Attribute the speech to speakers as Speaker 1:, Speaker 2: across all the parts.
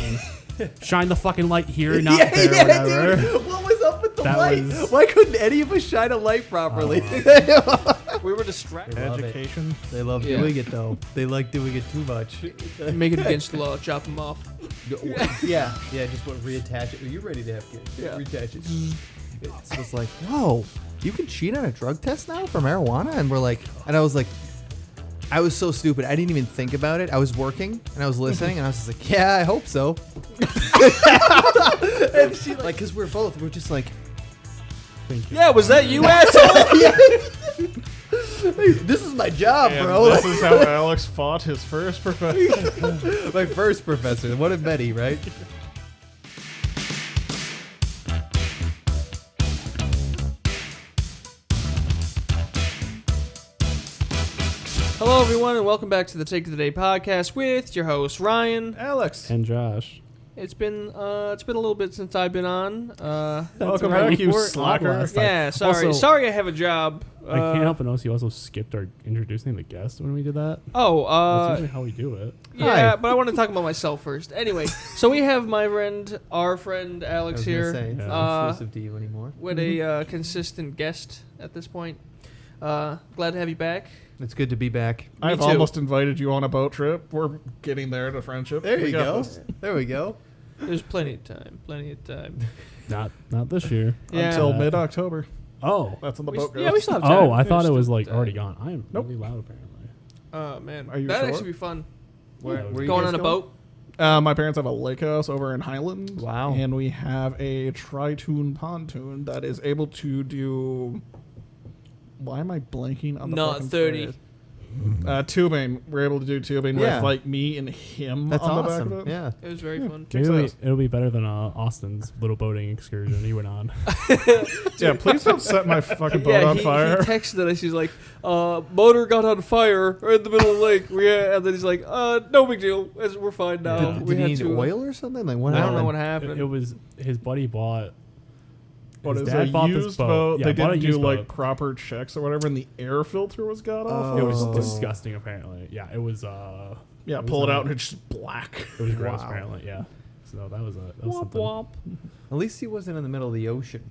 Speaker 1: and shine the fucking light here, not there, whatever.
Speaker 2: Dude, what was up with the light? Why couldn't any of us shine a light properly?
Speaker 3: We were distracted.
Speaker 1: Education.
Speaker 2: They love doing it though. They like doing it too much.
Speaker 3: Make it against the law. Chop them off.
Speaker 2: Yeah, just want to reattach it. Are you ready to have kids?
Speaker 3: Yeah.
Speaker 2: Reattach it. So it's like, whoa, you can cheat on a drug test now for marijuana? And we're like, and I was like, I was so stupid. I didn't even think about it. I was working and I was listening and I was just like, yeah, I hope so. And she like, because we're just like,
Speaker 1: Thank you.
Speaker 3: Yeah, was that you, asshole?
Speaker 2: hey, this is my job,
Speaker 4: And
Speaker 2: bro.
Speaker 4: this is how Alex fought his first professor.
Speaker 2: My first professor. What a Betty, right?
Speaker 3: Hello, everyone, and welcome back to the Take of the Day podcast with your host Ryan.
Speaker 4: Alex.
Speaker 1: And Josh.
Speaker 3: It's been a little bit since I've been on.
Speaker 4: Welcome
Speaker 1: right.
Speaker 4: back, you
Speaker 1: We're
Speaker 4: slacker.
Speaker 1: last time.
Speaker 3: Yeah, sorry.
Speaker 1: Also-
Speaker 3: Sorry, I have a job.
Speaker 1: I can't help but notice you also skipped our introducing the guest when we did that. That's
Speaker 3: Oh,
Speaker 1: usually how we do it.
Speaker 3: yeah,
Speaker 2: Hi.
Speaker 3: but I want to talk about myself first. Anyway, so we have our friend
Speaker 2: I
Speaker 3: Alex
Speaker 2: was
Speaker 3: here,
Speaker 2: gonna say, it's
Speaker 1: Yeah.
Speaker 2: not exclusive to you anymore.
Speaker 3: with a consistent guest at this point. Glad to have you back.
Speaker 2: It's good to be back.
Speaker 4: I've
Speaker 3: too.
Speaker 4: almost invited you on a boat trip. We're getting there to friendship.
Speaker 2: There
Speaker 4: We
Speaker 2: you
Speaker 4: got
Speaker 2: go.
Speaker 4: this.
Speaker 2: There we go.
Speaker 3: There's plenty of time. Plenty of time.
Speaker 1: Not this year.
Speaker 3: Yeah.
Speaker 4: Until mid-October.
Speaker 1: Oh.
Speaker 4: That's when the boat goes.
Speaker 3: Yeah, we still have time.
Speaker 1: Oh, I thought it
Speaker 3: There's
Speaker 1: was
Speaker 3: still
Speaker 1: like
Speaker 3: time.
Speaker 1: already gone. I am
Speaker 4: Nope.
Speaker 1: really loud apparently.
Speaker 3: Oh man,
Speaker 4: Are you
Speaker 3: that'd
Speaker 4: sure?
Speaker 3: actually be fun.
Speaker 2: Where you
Speaker 3: Going
Speaker 2: guys
Speaker 3: on a boat.
Speaker 4: My parents have a lake house over in Highland.
Speaker 2: Wow.
Speaker 4: And we have a tri-tune pontoon that is able to do... Why am I blanking on the
Speaker 3: Not
Speaker 4: fucking
Speaker 3: 30.
Speaker 4: phrase? Tubing. We're able to do tubing
Speaker 2: Yeah.
Speaker 4: with like me and him
Speaker 2: That's
Speaker 4: on
Speaker 2: awesome.
Speaker 4: the back of it.
Speaker 2: Yeah.
Speaker 3: It was very fun.
Speaker 1: Maybe it'll be better than Austin's little boating excursion he went on.
Speaker 4: Yeah, please don't set my fucking boat on fire.
Speaker 3: He texted us. He's like, motor got on fire in the middle of the lake. And then he's like, no big deal. We're fine now.
Speaker 2: Did
Speaker 3: we
Speaker 2: he
Speaker 3: had
Speaker 2: need
Speaker 3: to,
Speaker 2: oil or something? Like what
Speaker 3: I don't
Speaker 2: happened?
Speaker 3: know what happened.
Speaker 1: It was his buddy bought.
Speaker 4: But
Speaker 1: His
Speaker 4: it's
Speaker 1: dad
Speaker 4: a
Speaker 1: bought this
Speaker 4: used
Speaker 1: boat.
Speaker 4: boat.
Speaker 1: Yeah,
Speaker 4: They
Speaker 1: bought a
Speaker 4: didn't do
Speaker 1: used
Speaker 4: like
Speaker 1: boat.
Speaker 4: proper checks or whatever, and the air filter was got off.
Speaker 1: It was
Speaker 2: Oh.
Speaker 1: disgusting apparently. Yeah, it was.
Speaker 4: Yeah,
Speaker 1: it
Speaker 4: pull
Speaker 1: was,
Speaker 4: it out and it's just black.
Speaker 1: It was gross
Speaker 2: Wow.
Speaker 1: apparently. Yeah. So that was
Speaker 3: Womp
Speaker 1: something.
Speaker 3: womp.
Speaker 2: At least he wasn't in the middle of the ocean.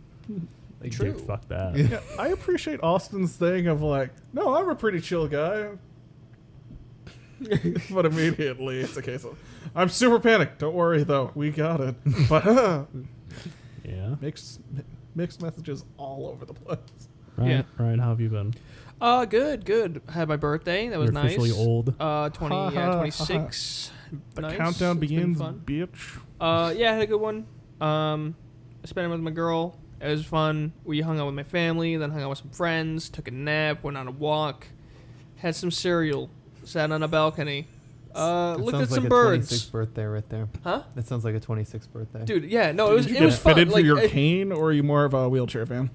Speaker 1: Like,
Speaker 3: True.
Speaker 1: dude, fuck that.
Speaker 4: Yeah, I appreciate Austin's thing of like, no, I'm a pretty chill guy. But immediately it's a case of, I'm super panicked. Don't worry though, we got it. But
Speaker 1: Yeah.
Speaker 4: mixed messages all over the place.
Speaker 1: Ryan,
Speaker 3: Yeah.
Speaker 1: Ryan, how have you been?
Speaker 3: Good. Had my birthday. That was
Speaker 1: You're
Speaker 3: nice.
Speaker 1: officially old.
Speaker 3: 26.
Speaker 4: The
Speaker 3: Nice.
Speaker 4: countdown
Speaker 3: It's been
Speaker 4: begins,
Speaker 3: fun.
Speaker 4: bitch.
Speaker 3: Yeah, I had a good one. I spent it with my girl. It was fun. We hung out with my family, then hung out with some friends, took a nap, went on a walk, had some cereal, sat on a balcony,
Speaker 2: That
Speaker 3: looked
Speaker 2: sounds
Speaker 3: at some
Speaker 2: like a
Speaker 3: birds.
Speaker 2: 26th birthday right there.
Speaker 3: Huh?
Speaker 2: That sounds like a 26th birthday.
Speaker 3: Dude, yeah, no,
Speaker 4: Did you
Speaker 3: it
Speaker 4: get
Speaker 3: was fun.
Speaker 4: fitted for
Speaker 3: Like,
Speaker 4: your cane, or are you more of a wheelchair fan?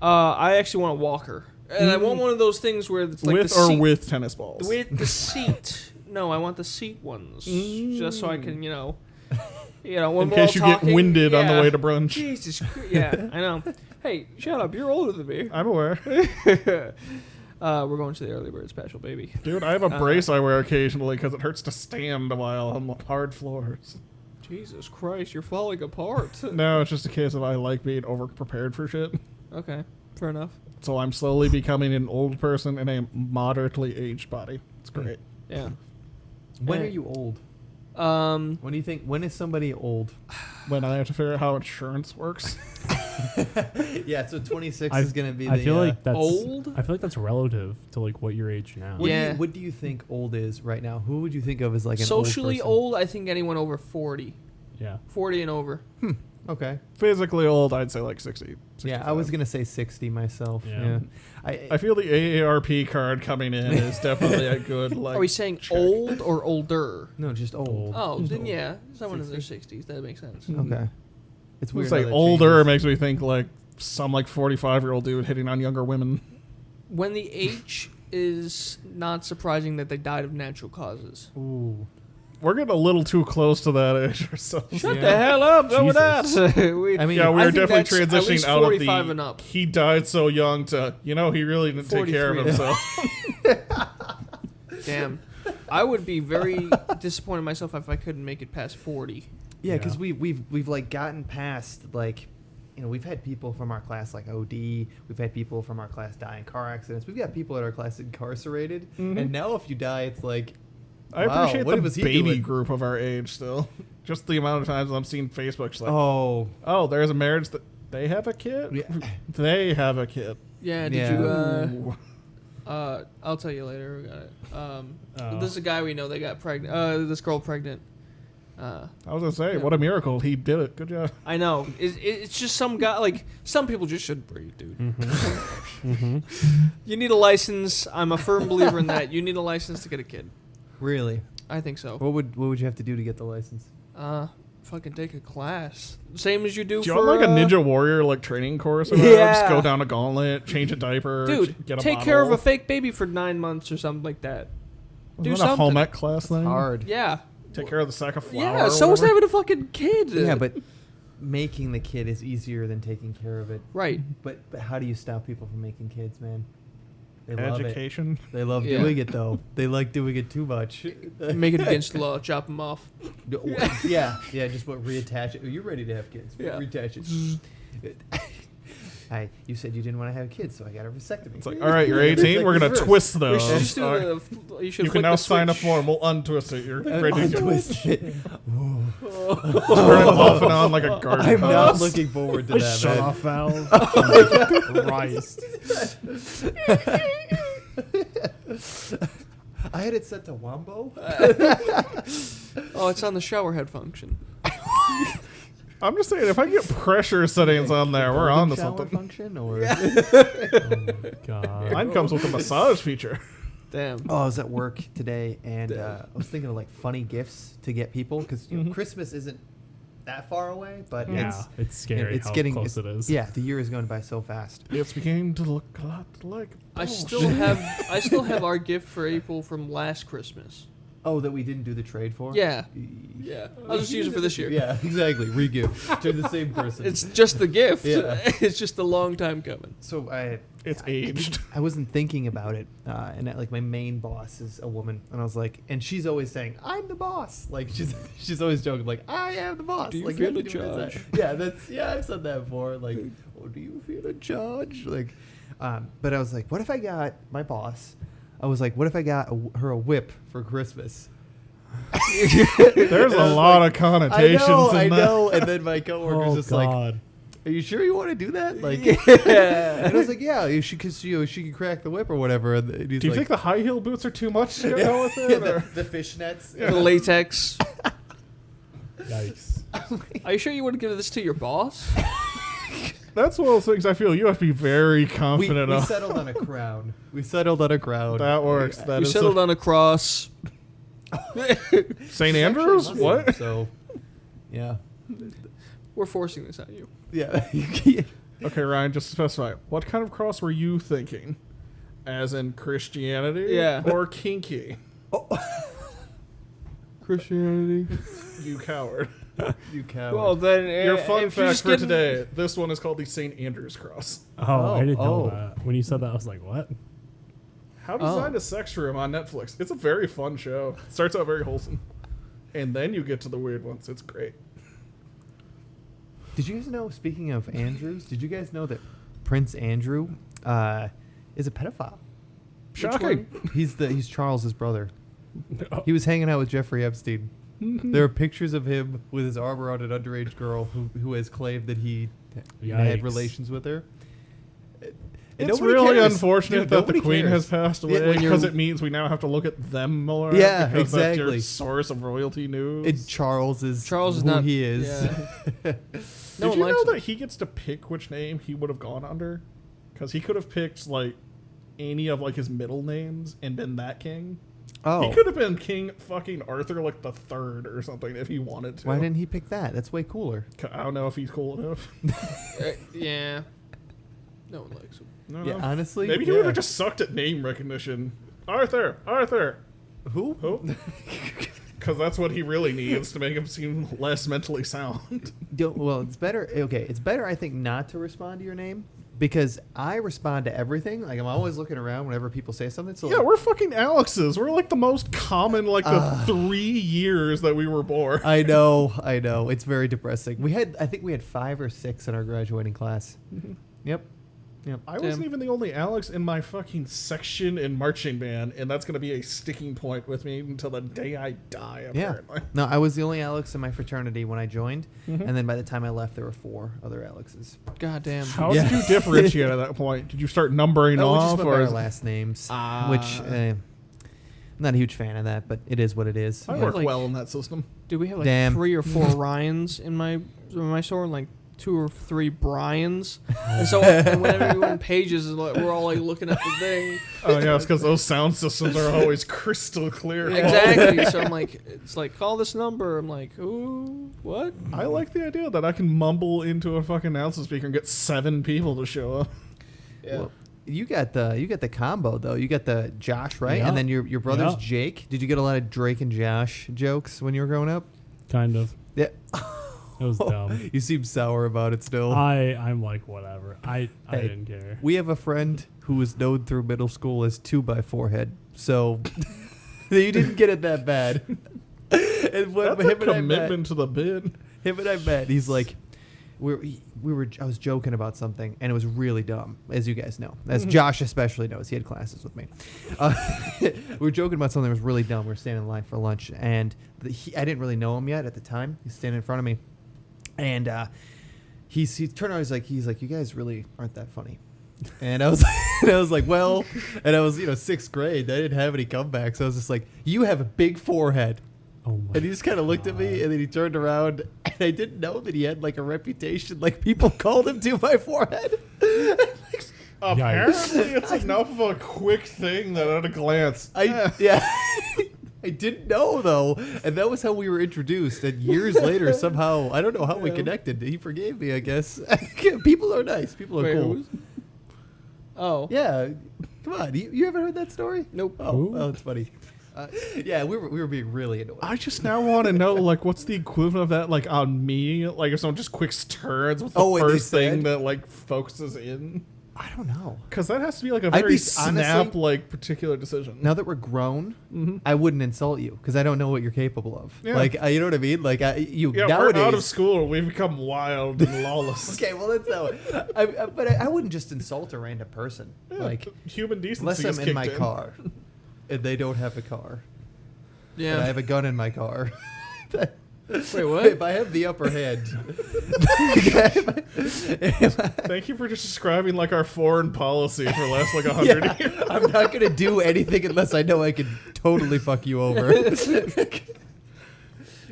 Speaker 3: I actually want a walker, and I want one of those things where it's like
Speaker 4: With
Speaker 3: the
Speaker 4: or
Speaker 3: seat,
Speaker 4: with tennis balls?
Speaker 3: with the seat. No, I want the seat ones, just so I can, when
Speaker 4: In
Speaker 3: we're
Speaker 4: case
Speaker 3: all
Speaker 4: you
Speaker 3: talking,
Speaker 4: get winded on the
Speaker 3: yeah.
Speaker 4: way to brunch.
Speaker 3: Jesus Christ. Yeah, I know. Hey, shut up. You're older than me.
Speaker 4: I'm aware.
Speaker 3: We're going to the early bird special, baby.
Speaker 4: Dude, I have a brace I wear occasionally because it hurts to stand a while on the hard floors.
Speaker 3: Jesus Christ, you're falling apart.
Speaker 4: No, it's just a case of I like being over-prepared for shit.
Speaker 3: Okay, fair enough.
Speaker 4: So I'm slowly becoming an old person in a moderately aged body. It's great.
Speaker 3: Yeah.
Speaker 2: When
Speaker 3: Eh.
Speaker 2: are you old?
Speaker 3: Um,
Speaker 2: When do you think? When is somebody old?
Speaker 4: When I have to figure out how insurance works.
Speaker 2: Yeah, so 26
Speaker 1: I-
Speaker 2: is gonna be.
Speaker 1: I
Speaker 2: the,
Speaker 1: feel like that's
Speaker 3: old?
Speaker 1: I feel like that's relative to like what your age now.
Speaker 2: What,
Speaker 3: Yeah.
Speaker 2: what do you think old is right now? Who would you think of as like an
Speaker 3: socially
Speaker 2: old?
Speaker 3: old, I think anyone over 40.
Speaker 1: Yeah.
Speaker 3: 40 and over.
Speaker 2: Person? Okay.
Speaker 4: Physically old, I'd say like 60.
Speaker 2: Yeah, I was
Speaker 4: 65.
Speaker 2: gonna say 60 myself.
Speaker 1: Yeah.
Speaker 2: Yeah.
Speaker 4: I feel the AARP card coming in is definitely a good, like...
Speaker 3: Are we saying
Speaker 4: check.
Speaker 3: old or older?
Speaker 2: No, just old.
Speaker 1: Old.
Speaker 3: Oh,
Speaker 2: Just
Speaker 3: then
Speaker 2: old.
Speaker 3: yeah, someone in their 60s. That makes sense.
Speaker 2: Okay. It's
Speaker 4: I
Speaker 2: weird.
Speaker 4: would
Speaker 2: how
Speaker 4: say
Speaker 2: that
Speaker 4: older
Speaker 2: changes.
Speaker 4: makes me think like some like 45-year-old dude hitting on younger women.
Speaker 3: When the age is not surprising that they died of natural causes.
Speaker 2: Ooh.
Speaker 4: We're getting a little too close to that age ourselves.
Speaker 3: Shut
Speaker 2: Yeah.
Speaker 3: the hell up over that.
Speaker 1: Jesus.
Speaker 2: I mean,
Speaker 4: Yeah, we
Speaker 3: I
Speaker 4: are
Speaker 3: think
Speaker 4: definitely
Speaker 3: that's at
Speaker 4: transitioning
Speaker 3: least
Speaker 4: out of
Speaker 3: 45
Speaker 4: the
Speaker 3: and up.
Speaker 4: he died so young to, he really didn't take care of
Speaker 3: 43.
Speaker 4: himself.
Speaker 3: Damn. I would be very disappointed in myself if I couldn't make it past 40.
Speaker 2: Yeah, because
Speaker 1: Yeah.
Speaker 2: we've like gotten past like, you know, we've had people from our class like OD. We've had people from our class die in car accidents. We've got people in our class incarcerated.
Speaker 4: Mhm.
Speaker 2: And now if you die, it's like,
Speaker 4: I
Speaker 2: wow,
Speaker 4: appreciate
Speaker 2: what
Speaker 4: the
Speaker 2: was he
Speaker 4: baby
Speaker 2: doing?
Speaker 4: group of our age still. Just the amount of times I'm seeing Facebook, just like,
Speaker 2: oh,
Speaker 4: there's a marriage that they have a kid.
Speaker 2: Yeah.
Speaker 4: They have a kid.
Speaker 3: Yeah, did
Speaker 2: Yeah.
Speaker 3: you?
Speaker 4: Ooh.
Speaker 3: I'll tell you later. We got it.
Speaker 1: Oh.
Speaker 3: This is a guy we know. They got pregnant. This girl pregnant.
Speaker 4: I was gonna say,
Speaker 3: Yeah.
Speaker 4: what a miracle. He did it. Good job.
Speaker 3: I know. It's just some guy. Like some people just shouldn't breed, dude.
Speaker 1: Mm-hmm.
Speaker 3: You need a license. I'm a firm believer in that. You need a license to get a kid.
Speaker 2: really?
Speaker 3: I think so.
Speaker 2: What would you have to do to get the license?
Speaker 3: Fucking take a class, same as you do
Speaker 4: Do you
Speaker 3: for
Speaker 4: want like a Ninja
Speaker 3: uh,
Speaker 4: Warrior like training course or whatever? Just
Speaker 3: Yeah.
Speaker 4: go down a gauntlet, change a diaper,
Speaker 3: Dude,
Speaker 4: get a
Speaker 3: take care of a
Speaker 4: bottle.
Speaker 3: fake baby for 9 months or something like that. Do
Speaker 4: Wasn't that a
Speaker 3: something.
Speaker 4: home ec class thing?
Speaker 2: Hard.
Speaker 3: Yeah.
Speaker 4: Take care of the sack of flour.
Speaker 3: Yeah.
Speaker 4: or
Speaker 3: So is
Speaker 4: whatever.
Speaker 3: having a fucking kid.
Speaker 2: Yeah, but making the kid is easier than taking care of it.
Speaker 3: Right.
Speaker 2: But how do you stop people from making kids, man? They love it.
Speaker 4: Education.
Speaker 2: They love
Speaker 3: Yeah.
Speaker 2: doing it though. They like doing it too much.
Speaker 3: Make it against the law. Chop them off.
Speaker 2: yeah, just what reattach it. You're ready to have kids.
Speaker 3: Yeah.
Speaker 2: Reattach it. You said you didn't want to have kids, so I got a vasectomy.
Speaker 4: It's like, all right, you're 18. We're gonna
Speaker 2: reverse.
Speaker 4: twist
Speaker 3: We
Speaker 4: those.
Speaker 3: should just do
Speaker 4: All right.
Speaker 3: you should
Speaker 4: You
Speaker 3: flick
Speaker 4: can now
Speaker 3: the
Speaker 4: sign a
Speaker 3: switch.
Speaker 4: form. We'll untwist it. You're ready to go.
Speaker 2: Twist it.
Speaker 4: Turn it off and on like a garden
Speaker 2: I'm not
Speaker 4: hose.
Speaker 2: looking forward to that,
Speaker 1: Shut
Speaker 2: man.
Speaker 1: off valve. Christ.
Speaker 2: I had it set to Wombo.
Speaker 3: Oh, it's on the shower head function.
Speaker 4: I'm just saying, if I get pressure settings on there, we're on to
Speaker 2: Shower
Speaker 4: something.
Speaker 2: function or
Speaker 1: Oh my god.
Speaker 4: Mine comes with a massage feature.
Speaker 3: Damn.
Speaker 2: Oh, I was at work today, and I was thinking of like funny gifts to get people because
Speaker 4: Mhm.
Speaker 2: Christmas isn't that far away, but
Speaker 1: Yeah, it's scary
Speaker 2: it's
Speaker 1: how
Speaker 2: getting
Speaker 1: close it is.
Speaker 2: Yeah, the year is going by so fast.
Speaker 4: It's beginning to look a lot like.
Speaker 3: I
Speaker 4: bullshit.
Speaker 3: still have our gift for April from last Christmas.
Speaker 2: Oh, that we didn't do the trade for?
Speaker 3: Yeah. Yeah. I'll just use it for this year.
Speaker 2: Yeah, exactly. Re-gift to the same person.
Speaker 3: It's just the gift.
Speaker 2: Yeah.
Speaker 3: It's just a long time coming.
Speaker 2: So
Speaker 4: It's aged.
Speaker 2: I wasn't thinking about it, and like my main boss is a woman, and I was like, and she's always saying, "I'm the boss." Like she's always joking, like, "I am the boss."
Speaker 3: Do you
Speaker 2: like,
Speaker 3: feel
Speaker 2: have
Speaker 3: in
Speaker 2: to do what I say.
Speaker 3: charge?
Speaker 2: Yeah, I've said that before. Like, oh, do you feel in charge? Like, but I was like, what if I got my boss? I was like, what if I got her a whip for Christmas?
Speaker 4: There's a lot of connotations
Speaker 2: I
Speaker 4: in that.
Speaker 2: know. And then my coworker's
Speaker 1: Oh
Speaker 2: just like,
Speaker 1: god.
Speaker 2: "Are you sure you want to do that?" Like,
Speaker 3: Yeah.
Speaker 2: and I was like, "Yeah, you should, because she can crack the whip or whatever." And he's
Speaker 4: Do you
Speaker 2: like,
Speaker 4: think the high heel boots are too much to go with it?
Speaker 2: the,
Speaker 4: or-
Speaker 2: the fishnets?
Speaker 3: The latex.
Speaker 1: Yikes.
Speaker 3: Are you sure you wouldn't give this to your boss?
Speaker 4: That's one of those things I feel you have to be very
Speaker 2: We
Speaker 4: confident of.
Speaker 2: settled on a crown. We settled on a crown.
Speaker 4: That works. That
Speaker 3: We
Speaker 4: is
Speaker 3: settled on a cross.
Speaker 4: St. Andrews?
Speaker 2: Actually,
Speaker 4: What?
Speaker 2: So, yeah,
Speaker 3: We're forcing this on you.
Speaker 2: yeah.
Speaker 4: Okay, Ryan, just specify. What kind of cross were you thinking? As in Christianity?
Speaker 3: Yeah.
Speaker 4: Or kinky?
Speaker 3: Christianity.
Speaker 4: You coward.
Speaker 2: You coward.
Speaker 3: Well, then
Speaker 4: Your fun
Speaker 3: if you're
Speaker 4: fact
Speaker 3: just
Speaker 4: for
Speaker 3: getting-
Speaker 4: today, this one is called the St. Andrew's Cross.
Speaker 1: Oh, I didn't know
Speaker 2: oh.
Speaker 1: that. When you said that, I was like, what?
Speaker 4: How to Design a Sex Room on Netflix. It's a very fun show. It starts out very wholesome. And then you get to the weird ones. It's great.
Speaker 2: Did you guys know? Speaking of Andrews, did you guys know that Prince Andrew is a pedophile?
Speaker 4: Shocking.
Speaker 2: He's Charles's brother.
Speaker 1: Oh,
Speaker 2: He was hanging out with Jeffrey Epstein. There are pictures of him with his arm around an underage girl who has claimed that he had
Speaker 1: Yikes.
Speaker 2: relations with her. And
Speaker 4: It's
Speaker 2: nobody
Speaker 4: really
Speaker 2: cares.
Speaker 4: unfortunate
Speaker 2: Dude,
Speaker 4: that the
Speaker 2: nobody
Speaker 4: Queen
Speaker 2: cares.
Speaker 4: has passed
Speaker 2: Yeah,
Speaker 4: away
Speaker 2: when you're-
Speaker 4: because it means we now have to look at them more.
Speaker 2: Yeah,
Speaker 4: because that's your
Speaker 2: exactly.
Speaker 4: source of royalty news.
Speaker 2: And Charles is
Speaker 3: Charles is
Speaker 2: who
Speaker 3: not-
Speaker 2: he is.
Speaker 3: yeah. No
Speaker 4: Did
Speaker 3: one
Speaker 4: you
Speaker 3: likes
Speaker 4: know
Speaker 3: him.
Speaker 4: that he gets to pick which name he would have gone under? Because he could have picked like any of like his middle names and been that king.
Speaker 2: Oh,
Speaker 4: He could have been King fucking Arthur like the third or something if he wanted to.
Speaker 2: why didn't he pick that? That's way cooler.
Speaker 4: I don't know if he's cool enough.
Speaker 3: Yeah. No one likes him.
Speaker 4: No,
Speaker 2: Yeah,
Speaker 4: no.
Speaker 2: honestly,
Speaker 4: Maybe he
Speaker 2: yeah.
Speaker 4: would have just sucked at name recognition. Arthur.
Speaker 2: Who?
Speaker 4: Who? Because that's what he really needs to make him seem less mentally sound.
Speaker 2: Well, it's better. Okay, it's better, I think, not to respond to your name because I respond to everything. Like I'm always looking around whenever people say something. So
Speaker 4: Yeah,
Speaker 2: like,
Speaker 4: we're fucking Alexes. We're like the most common, like the 3 years that we were born.
Speaker 2: I know. It's very depressing. I think we had 5 or 6 in our graduating class. Yep.
Speaker 4: I wasn't even the only Alex in my fucking section in marching band, and that's going to be a sticking point with me until the day I die, apparently.
Speaker 2: Yeah. No, I was the only Alex in my fraternity when I joined, and then by the time I left, there were 4 other Alexes.
Speaker 3: God damn.
Speaker 4: How did you differentiate at that point? Did you start numbering
Speaker 2: We
Speaker 4: off?
Speaker 2: just went by
Speaker 4: Or
Speaker 2: our last names, which I'm not a huge fan of that, but it is what it is.
Speaker 4: I
Speaker 2: Yeah.
Speaker 4: work
Speaker 3: like-
Speaker 4: well in that system.
Speaker 3: Dude, we have like
Speaker 2: Damn.
Speaker 3: 3 or 4 Ryans in my store, like 2 or 3 Bryans. And so whenever we win pages, we're all like looking at the thing.
Speaker 4: Oh, yeah, it's because those sound systems are always crystal clear.
Speaker 3: Exactly. So I'm like, it's like, call this number. I'm like, ooh, what?
Speaker 4: I like the idea that I can mumble into a fucking announcement speaker and get 7 people to show up.
Speaker 3: Yeah.
Speaker 2: Well, you got the combo though. You got the Josh, right?
Speaker 1: Yeah.
Speaker 2: And then your brother's
Speaker 1: Yeah.
Speaker 2: Jake. Did you get a lot of Drake and Josh jokes when you were growing up?
Speaker 1: Kind of.
Speaker 2: Yeah.
Speaker 1: It was dumb.
Speaker 2: You seem sour about it still.
Speaker 1: I'm like, whatever. I
Speaker 2: Hey.
Speaker 1: didn't care.
Speaker 2: We have a friend who was known through middle school as 2x4 head. So you didn't get it that bad. And when
Speaker 4: That's
Speaker 2: him
Speaker 4: a
Speaker 2: and I met,
Speaker 4: commitment to the bid.
Speaker 2: he's like, I was joking about something, and it was really dumb, as you guys know, as Josh especially knows. He had classes with me. We were joking about something that was really dumb. We were standing in line for lunch, and I didn't really know him yet at the time. He's standing in front of me, and he turned around. He's like, you guys really aren't that funny. And I was like, well, and I was 6th grade. I didn't have any comebacks. I was just like, you have a big forehead.
Speaker 1: Oh my
Speaker 2: And he just kind of looked at me, and then he turned around, and I didn't know that he had like a reputation. Like people called him 2x4 head.
Speaker 4: Apparently, it's enough of a quick thing that at a glance.
Speaker 2: I didn't know though, and that was how we were introduced. And years later, somehow I don't know how we connected. He forgave me, I guess. People are nice. People are
Speaker 3: Wait,
Speaker 2: cool.
Speaker 3: who's- Oh.
Speaker 2: Yeah, come on. You haven't heard that story?
Speaker 3: Nope.
Speaker 2: Oh, it's funny. Yeah, we were being really annoying.
Speaker 4: I just now want to know, like, what's the equivalent of that, like, on me? Like, if someone just quick turns, what's the
Speaker 2: Oh, wait, they
Speaker 4: first thing
Speaker 2: said?
Speaker 4: that, like, focuses in?
Speaker 2: I don't know.
Speaker 4: Because that has to be, like, a
Speaker 2: I'd
Speaker 4: very
Speaker 2: be-
Speaker 4: snap-like particular decision.
Speaker 2: Now that we're grown, I wouldn't insult you because I don't know what you're capable of.
Speaker 4: Yeah.
Speaker 2: Like, you know what I mean? Like, you
Speaker 4: Yeah,
Speaker 2: nowadays.
Speaker 4: we're out of school. We've become wild and lawless.
Speaker 2: Okay, well that's not what. But I wouldn't just insult a random person.
Speaker 4: Yeah,
Speaker 2: Like,
Speaker 4: human decency
Speaker 2: unless
Speaker 4: is
Speaker 2: I'm in
Speaker 4: kicked
Speaker 2: my car and they don't have a car, and I
Speaker 3: Yeah.
Speaker 2: have a gun in my car.
Speaker 3: Wait, what?
Speaker 2: If I have the upper hand.
Speaker 4: Thank you for just describing, like, our foreign policy for the last, like, 100 years.
Speaker 2: I'm not gonna do anything unless I know I can totally fuck you over.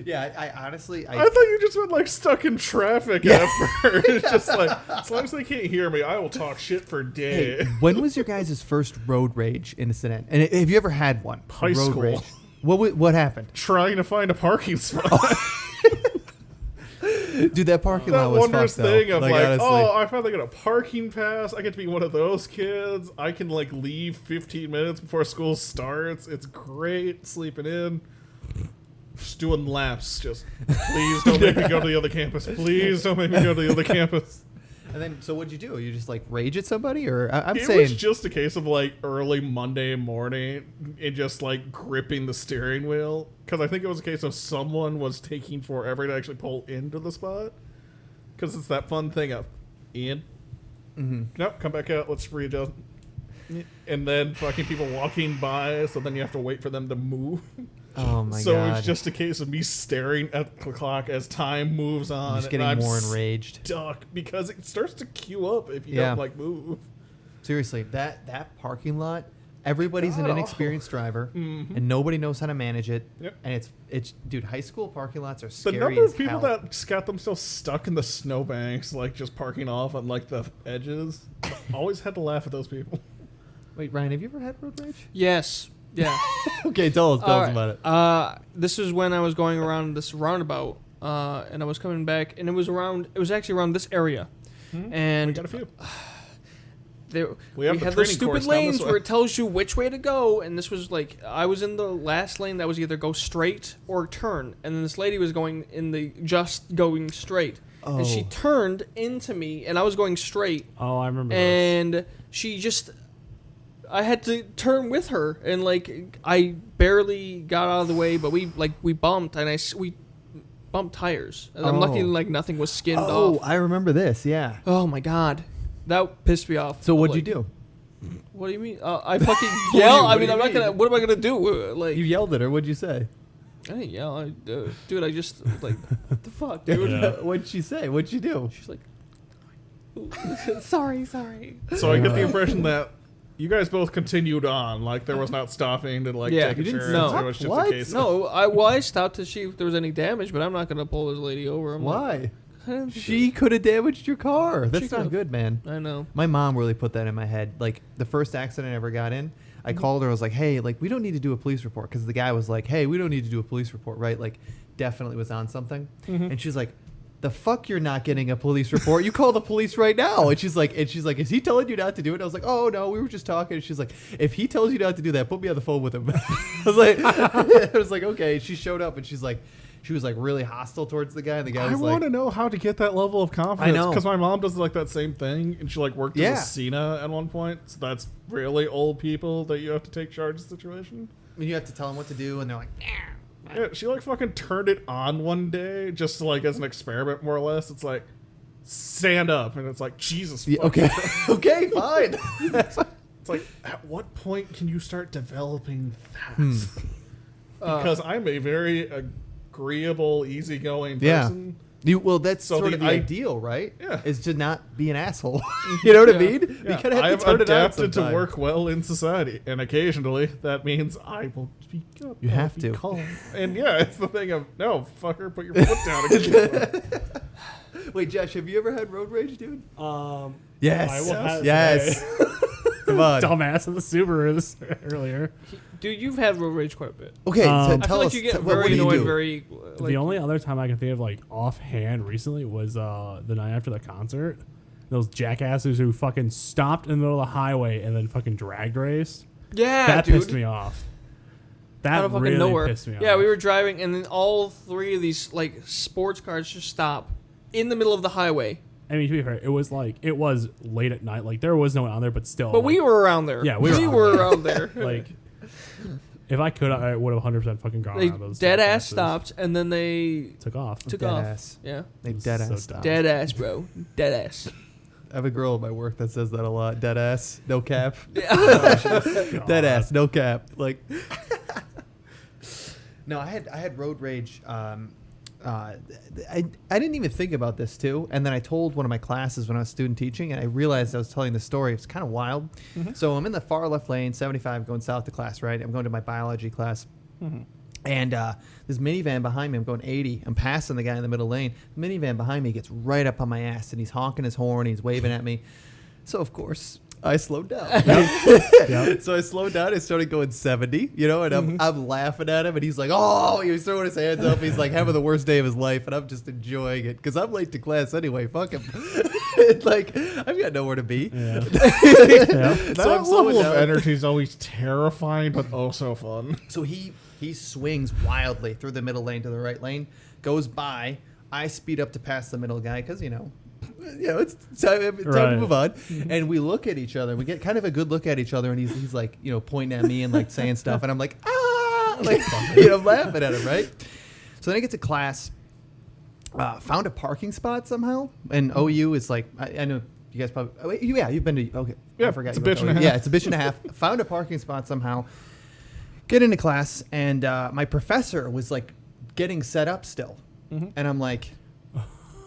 Speaker 2: Yeah, I honestly,
Speaker 4: I thought you just meant, like, stuck in traffic at first. It's just like, as long as they can't hear me, I will talk shit for days.
Speaker 2: Hey, when was your guys' first road rage incident? And have you ever had one?
Speaker 4: High
Speaker 2: road
Speaker 4: school.
Speaker 2: Rage? What happened?
Speaker 4: Trying to find a parking spot.
Speaker 2: Dude, that parking
Speaker 4: That
Speaker 2: lot was
Speaker 4: wondrous
Speaker 2: fucked
Speaker 4: thing
Speaker 2: though.
Speaker 4: of like,
Speaker 2: honestly.
Speaker 4: oh, I finally got a parking pass. I get to be one of those kids. I can like leave 15 minutes before school starts. It's great sleeping in. Just doing laps. Just please don't make me go to the other campus. Please don't make me go to the other campus.
Speaker 2: And then, so what'd you do? You just like rage at somebody, or I'm
Speaker 4: It
Speaker 2: saying,
Speaker 4: was just a case of like early Monday morning and just like gripping the steering wheel. Because I think it was a case of someone was taking forever to actually pull into the spot. Because it's that fun thing of in. Nope, come back out. Let's readjust. And then fucking people walking by, so then you have to wait for them to move.
Speaker 2: oh my
Speaker 4: So
Speaker 2: god,
Speaker 4: it's just a case of me staring at the clock as time moves on.
Speaker 2: I'm just getting
Speaker 4: and I'm
Speaker 2: more enraged.
Speaker 4: stuck because it starts to queue up if you
Speaker 2: Yeah.
Speaker 4: don't like move.
Speaker 2: Seriously, that parking lot. Everybody's an
Speaker 4: God
Speaker 2: inexperienced driver, and nobody knows how to manage it.
Speaker 4: Yep.
Speaker 2: And it's dude, high school parking lots are
Speaker 4: The
Speaker 2: scary
Speaker 4: number
Speaker 2: as
Speaker 4: of people
Speaker 2: hell.
Speaker 4: that just got themselves stuck in the snowbanks, like just parking off on like the edges, always had to laugh at those people.
Speaker 2: Wait, Ryan, have you ever had road rage?
Speaker 3: Yes. Yeah.
Speaker 2: Okay, tell us
Speaker 3: All
Speaker 2: about it.
Speaker 3: right. This is when I was going around this roundabout, and I was coming back, and it was actually around this area, and
Speaker 4: We got a few.
Speaker 3: we
Speaker 4: have the
Speaker 3: had those
Speaker 4: training
Speaker 3: stupid
Speaker 4: course down this
Speaker 3: lanes
Speaker 4: way.
Speaker 3: where it tells you which way to go, and this was like I was in the last lane that was either go straight or turn, and then this lady was going in the just going straight, and she turned into me, and I was going straight.
Speaker 1: Oh, I remember.
Speaker 3: And she just, I had to turn with her, and like I barely got out of the way, but we bumped, and we bumped tires. And I'm lucky like nothing was skinned off.
Speaker 2: Oh, I remember this. Yeah.
Speaker 3: Oh my god, that pissed me off.
Speaker 2: So what'd you
Speaker 3: Like,
Speaker 2: do?
Speaker 3: What do you mean? I fucking yell. I mean, I'm not gonna. What am I gonna do? Like,
Speaker 2: You yelled at her. What'd you say?
Speaker 3: I didn't yell. Dude, I just like, what the fuck, dude?
Speaker 1: Yeah.
Speaker 2: What'd she say? What'd you do?
Speaker 3: She's like, sorry.
Speaker 4: So I get the impression that you guys both continued on, like there was not stopping to like
Speaker 3: Yeah,
Speaker 4: take
Speaker 3: you didn't
Speaker 4: insurance.
Speaker 3: stop.
Speaker 4: It was just
Speaker 2: What?
Speaker 4: a case.
Speaker 3: No, I stopped to see if there was any damage, but I'm not gonna pull this lady over. I'm
Speaker 2: Why?
Speaker 3: Like,
Speaker 2: She could have damaged your car. That's
Speaker 3: She
Speaker 2: not
Speaker 3: could've.
Speaker 2: good, man.
Speaker 3: I know.
Speaker 2: My mom really put that in my head. Like the first accident I ever got in, I called her. I was like, "Hey, like we don't need to do a police report," because the guy was like, "Hey, we don't need to do a police report, right?" Like, definitely was on something. And she's like, "The fuck, you're not getting a police report. You call the police right now." And she's like, "Is he telling you not to do it?" I was like, "Oh no, we were just talking." And she's like, "If he tells you not to do that, put me on the phone with him." I was like, okay. She showed up and she was like really hostile towards the guy. And the guy
Speaker 4: I
Speaker 2: was like,
Speaker 4: want to know how to get that level of confidence.
Speaker 2: I know.
Speaker 4: Because my mom does like that same thing, and she like worked
Speaker 2: Yeah.
Speaker 4: as a Cena at one point. So that's really old people that you have to take charge of the situation.
Speaker 2: and you have to tell them what to do, and they're like,
Speaker 4: Yeah, she like fucking turned it on one day just to, like as an experiment, more or less. It's like stand up, and it's like Jesus.
Speaker 2: yeah,
Speaker 4: fucking
Speaker 2: okay, okay, fine.
Speaker 4: It's like at what point can you start developing that? Because I'm a very agreeable, easygoing
Speaker 2: Yeah.
Speaker 4: person.
Speaker 2: Well, that's
Speaker 4: So
Speaker 2: sort
Speaker 4: the
Speaker 2: of the ideal, right?
Speaker 4: Yeah.
Speaker 2: Is to not be an asshole. You know what I
Speaker 3: Yeah.
Speaker 2: mean? You
Speaker 4: Yeah,
Speaker 2: kind of
Speaker 4: I
Speaker 2: have
Speaker 4: have
Speaker 2: to turn it on
Speaker 4: adapted to
Speaker 2: sometimes.
Speaker 4: work well in society, and occasionally that means I will speak up.
Speaker 2: You
Speaker 4: I'll
Speaker 2: have
Speaker 4: be
Speaker 2: to.
Speaker 4: calm. And yeah, it's the thing of no, fucker, put your foot down again.
Speaker 2: Wait, Josh, have you ever had road rage, dude?
Speaker 1: Yes.
Speaker 2: Yes.
Speaker 1: I will have
Speaker 2: Yes. Come on.
Speaker 1: Dumbass in the Subaru this earlier.
Speaker 3: Dude, you've had road rage quite a bit.
Speaker 2: Okay,
Speaker 1: I
Speaker 2: so
Speaker 3: I
Speaker 2: tell
Speaker 3: feel like
Speaker 2: us.
Speaker 3: you get
Speaker 2: what
Speaker 3: very
Speaker 2: do you
Speaker 3: annoyed
Speaker 2: do?
Speaker 3: very. Like,
Speaker 1: The only other time I can think of like offhand recently was the night after the concert. Those jackasses who fucking stopped in the middle of the highway and then fucking drag raced.
Speaker 3: yeah,
Speaker 1: That
Speaker 3: dude.
Speaker 1: pissed me off. That
Speaker 3: Out of fucking
Speaker 1: really
Speaker 3: nowhere.
Speaker 1: pissed me off.
Speaker 3: Yeah, we were driving, and then all three of these like sports cars just stop in the middle of the highway.
Speaker 1: I mean, to be fair, it was late at night. Like there was no one on there, but still.
Speaker 3: But
Speaker 1: like,
Speaker 3: we were around there.
Speaker 1: Yeah, we were
Speaker 3: were
Speaker 1: around
Speaker 3: around there.
Speaker 1: like. If I could, I would have 100% fucking gone
Speaker 3: They
Speaker 1: on those.
Speaker 3: dead ass
Speaker 1: jackasses.
Speaker 3: stopped, and then they
Speaker 1: Took off.
Speaker 3: took
Speaker 2: Dead
Speaker 3: off.
Speaker 2: ass.
Speaker 3: Yeah,
Speaker 2: They
Speaker 1: It's
Speaker 2: dead
Speaker 1: so
Speaker 2: ass.
Speaker 1: dumb.
Speaker 2: Stop.
Speaker 3: dead ass, bro. Dead ass.
Speaker 2: I have a girl at my work that says that a lot. Dead ass, no cap.
Speaker 3: Yeah.
Speaker 2: Dead ass, no cap. Like, no, I had road rage. I didn't even think about this too, and then I told one of my classes when I was student teaching, and I realized I was telling the story. It's kind of wild. So I'm in the far left lane, 75, going south to class. Right, I'm going to my biology class. And this minivan behind me, I'm going 80. I'm passing the guy in the middle lane. The minivan behind me gets right up on my ass, and he's honking his horn. He's waving at me. So, of course, I slowed down.
Speaker 1: Yep.
Speaker 2: So I slowed down. I started going 70, and I'm laughing at him. And he's like, oh, he was throwing his hands up. He's like having the worst day of his life. And I'm just enjoying it because I'm late to class anyway. Fuck him. Like, I've got nowhere to be.
Speaker 1: Yeah.
Speaker 4: That
Speaker 2: So I'm slowing
Speaker 4: level of
Speaker 2: down.
Speaker 4: energy is always terrifying, but also fun.
Speaker 2: So he swings wildly through the middle lane to the right lane, goes by. I speed up to pass the middle guy because it's time to
Speaker 1: Right.
Speaker 2: move on. And we look at each other. We get kind of a good look at each other, and he's like pointing at me and like saying stuff, and I'm like like I'm laughing at him, right? So then I get to class. Found a parking spot somehow, and OU is like I know you guys probably you've been to okay
Speaker 4: Yeah,
Speaker 2: I forgot
Speaker 4: it's a
Speaker 2: you went
Speaker 4: bitch
Speaker 2: to
Speaker 4: and a
Speaker 2: OU.
Speaker 4: half.
Speaker 2: Yeah, it's a bitch and a half. Found a parking spot somehow. Get into class, and my professor was like getting set up still, and I'm like,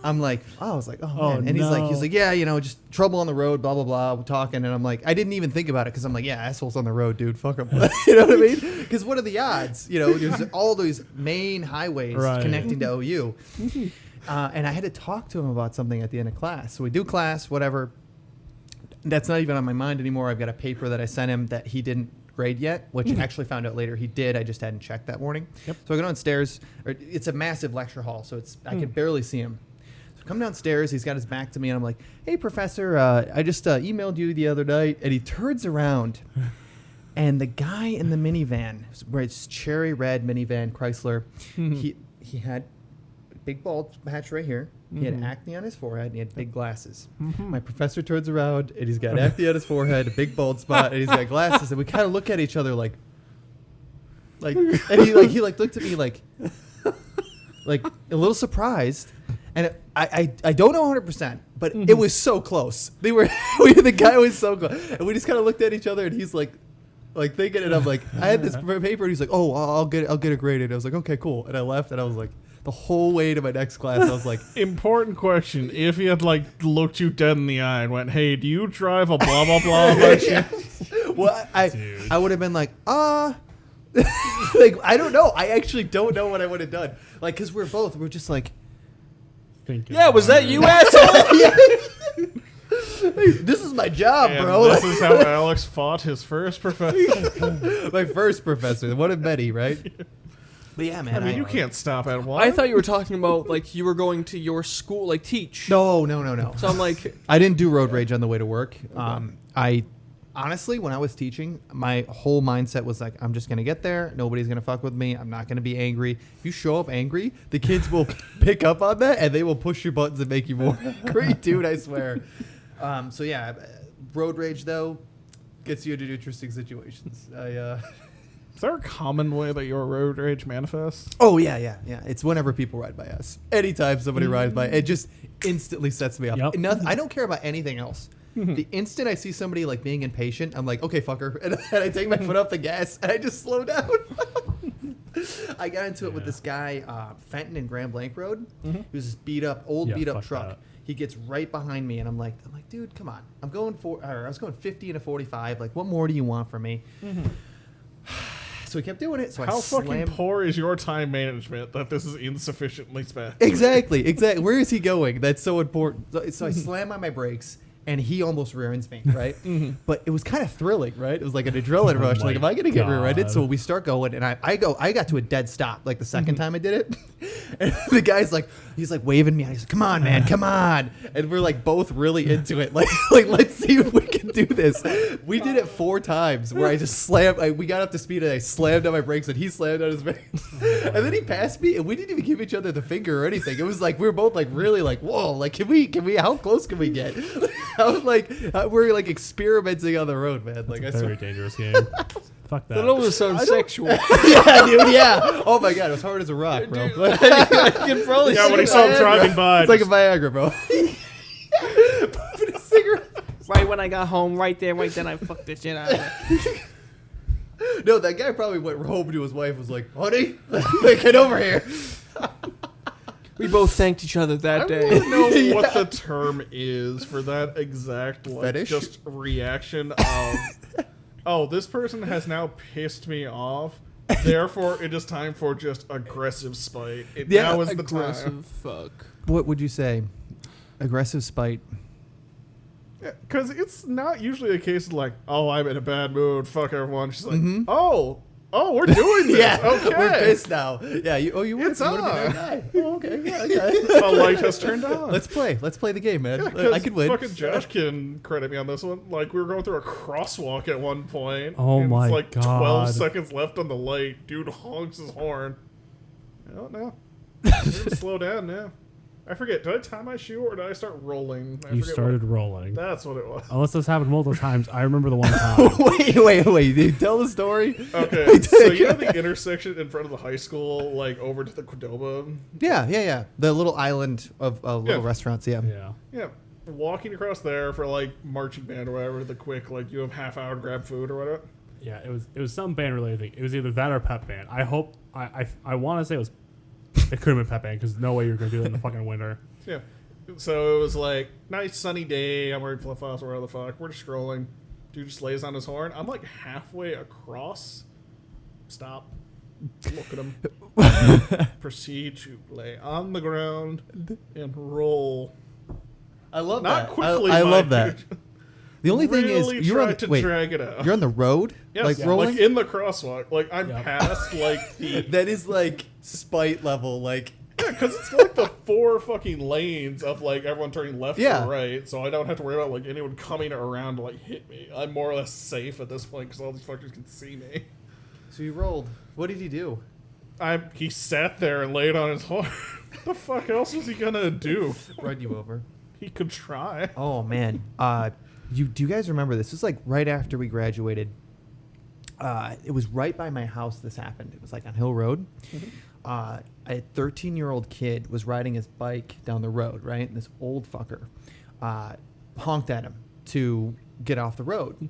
Speaker 2: oh, I was like, oh man, and he's
Speaker 1: no.
Speaker 2: like, yeah, just trouble on the road, blah blah blah. We're talking, and I'm like, I didn't even think about it because I'm like, yeah, assholes on the road, dude, fuck them. You know what I mean? Because what are the odds? There's all those main highways
Speaker 1: Right.
Speaker 2: connecting to OU, and I had to talk to him about something at the end of class. So we do class, whatever. That's not even on my mind anymore. I've got a paper that I sent him that he didn't grade yet, which I actually found out later he did. I just hadn't checked that morning.
Speaker 1: Yep.
Speaker 2: So I go downstairs. It's a massive lecture hall, so I can barely see him. So I come downstairs. He's got his back to me, and I'm like, "Hey, professor, I just emailed you the other night." And he turns around, and the guy in the minivan, where it's cherry red minivan Chrysler, he had big bald patch right here. He had acne on his forehead, and he had big glasses.
Speaker 1: Mm-hmm.
Speaker 2: My professor turns around, and he's got acne on his forehead, a big bald spot, and he's got glasses. And we kind of look at each other like, and he looked at me like a little surprised. And I don't know 100%, but it was so close. The guy was so close, and we just kind of looked at each other, and he's like thinking, and I'm like, I had this paper, and he's like, oh, I'll get it graded. I was like, okay, cool, and I left, and I was like, the whole way to my next class, I was like,
Speaker 4: Important question. If he had looked you dead in the eye and went, "Hey, do you drive a blah blah blah?"
Speaker 2: well,
Speaker 1: Dude.
Speaker 2: I would have been like, I don't know. I actually don't know what I would have done. Because we're just like,
Speaker 3: Yeah, was that you, asshole?
Speaker 2: hey, this is my job,
Speaker 4: And
Speaker 2: bro.
Speaker 4: this is how Alex fought his first professor.
Speaker 2: My first professor, one of many, right? But yeah, man.
Speaker 4: I mean, you can't stop at one.
Speaker 3: I thought you were talking about you were going to your school, teach.
Speaker 2: No.
Speaker 3: So I'm like,
Speaker 2: I didn't do road rage on the way to work. I honestly, when I was teaching, my whole mindset was like, I'm just gonna get there. Nobody's gonna fuck with me. I'm not gonna be angry. If you show up angry, the kids will pick up on that and they will push your buttons and make you more angry, dude. I swear. So yeah, road rage though gets you into interesting situations.
Speaker 4: Is there a common way that your road rage manifests?
Speaker 2: Oh yeah. It's whenever people ride by us. Anytime somebody rides by, it just instantly sets me up.
Speaker 1: Yep.
Speaker 2: I don't care about anything else. The instant I see somebody being impatient, I'm like, okay, fucker, and I take my foot off the gas and I just slow down. I got into it with this guy, Fenton and Grand Blanc Road. He was this beat up
Speaker 1: fuck
Speaker 2: truck.
Speaker 1: that.
Speaker 2: He gets right behind me, and I'm like, dude, come on. I was going 50 and a 45. Like, what more do you want from me? So he kept doing it. So
Speaker 4: How
Speaker 2: I
Speaker 4: fucking
Speaker 2: slammed.
Speaker 4: poor is your time management that this is insufficiently spent?
Speaker 2: Exactly. Where is he going? That's so important. So I slam on my brakes, and he almost rear ends me, right? But it was kind of thrilling, right? It was like an adrenaline rush.
Speaker 1: my
Speaker 2: Am I going to get rear-ended?
Speaker 1: God.
Speaker 2: So we start going, and I got to a dead stop, the second time I did it. And the guy's he's waving me on. He's like, come on, man, come on. And we're both really into it. Let's see if we can do this. We did it 4 times where I just slammed. We got up to speed, and I slammed on my brakes, and he slammed on his brakes. And then he passed me, and we didn't even give each other the finger or anything. It was we were both really whoa, can we, how close can we get? I was we're experimenting on the road, man. I
Speaker 1: Very
Speaker 2: swear.
Speaker 1: dangerous game. Fuck that.
Speaker 3: that almost sounds sexual.
Speaker 2: Yeah, dude, yeah. Oh my god, it was hard as a rock, bro.
Speaker 3: I can probably
Speaker 4: Yeah,
Speaker 3: see
Speaker 4: when he
Speaker 3: that.
Speaker 4: saw him driving by.
Speaker 2: It's like a Viagra, bro. Puffing a cigarette.
Speaker 3: Right when I got home, right then, I fucked this shit out of it.
Speaker 2: No, that guy probably went home to his wife, was like, honey, get over here.
Speaker 3: We both thanked each other that
Speaker 4: I
Speaker 3: day.
Speaker 4: want to know what the term is for that exact
Speaker 2: Fetish?
Speaker 4: just reaction of, oh, this person has now pissed me off. Therefore, it is time for just aggressive spite. Now is the time.
Speaker 3: Aggressive fuck.
Speaker 2: What would you say? Aggressive spite.
Speaker 4: Because it's not usually a case of oh, I'm in a bad mood. Fuck everyone. She's like,
Speaker 2: Mhm.
Speaker 4: oh, we're doing this.
Speaker 2: Yeah,
Speaker 4: Okay.
Speaker 2: we're pissed now. Yeah, you would
Speaker 4: It's
Speaker 2: be that
Speaker 4: on.
Speaker 2: guy. Oh, okay, yeah.
Speaker 4: The light has turned on.
Speaker 2: Let's play the game, man.
Speaker 4: Yeah,
Speaker 2: I could win.
Speaker 4: Fucking Josh can credit me on this one. We were going through a crosswalk at one point.
Speaker 1: Oh
Speaker 4: and
Speaker 1: my
Speaker 4: it's 12
Speaker 1: God.
Speaker 4: seconds left on the light. Dude honks his horn. Oh no. Slow down now. I forget. Did I tie my shoe or did I start rolling? I
Speaker 1: You
Speaker 4: forget
Speaker 1: started rolling.
Speaker 4: That's what it was.
Speaker 1: Unless this happened multiple times. I remember the one time.
Speaker 2: Wait. Dude, tell the story.
Speaker 4: Okay, so you know the intersection in front of the high school, over to the Qdoba?
Speaker 2: Yeah. The little island of little
Speaker 4: Yeah.
Speaker 2: restaurants. Yeah.
Speaker 1: Yeah.
Speaker 4: Yeah. Walking across there for marching band or whatever, the quick, you have half hour to grab food or whatever.
Speaker 1: Yeah, it was some band related thing. It was either that or pep band. I hope I want to say it could have been pep band because no way you're gonna do that in the fucking winter.
Speaker 4: Yeah. So it was nice sunny day. I'm wearing flip flops or whatever the fuck. We're just strolling. Dude just lays on his horn. I'm halfway across. Stop. Look at him. Proceed to lay on the ground and roll.
Speaker 2: I love
Speaker 4: Not
Speaker 2: that.
Speaker 4: quickly.
Speaker 2: I
Speaker 4: mind
Speaker 2: love that.
Speaker 4: you.
Speaker 2: The only thing
Speaker 4: Really
Speaker 2: is you're on
Speaker 4: tried
Speaker 2: the,
Speaker 4: to
Speaker 2: wait,
Speaker 4: drag it out.
Speaker 2: you're on the road,
Speaker 4: Yes,
Speaker 2: rolling.
Speaker 4: in the crosswalk. I'm
Speaker 1: Yep.
Speaker 4: past the
Speaker 2: That is spite level.
Speaker 4: yeah, because it's the 4 fucking lanes of everyone turning left
Speaker 2: Yeah.
Speaker 4: or right, so I don't have to worry about anyone coming around to hit me. I'm more or less safe at this point because all these fuckers can see me.
Speaker 2: So you rolled. What did he do?
Speaker 4: He sat there and laid on his horse. What the fuck else was he gonna do?
Speaker 2: Run you over.
Speaker 4: He could try.
Speaker 2: Oh man, do you guys remember this? This was like right after we graduated. It was right by my house. This happened. It was like on Hill Road. A 13-year-old kid was riding his bike down the road, right? And this old fucker honked at him to get off the road,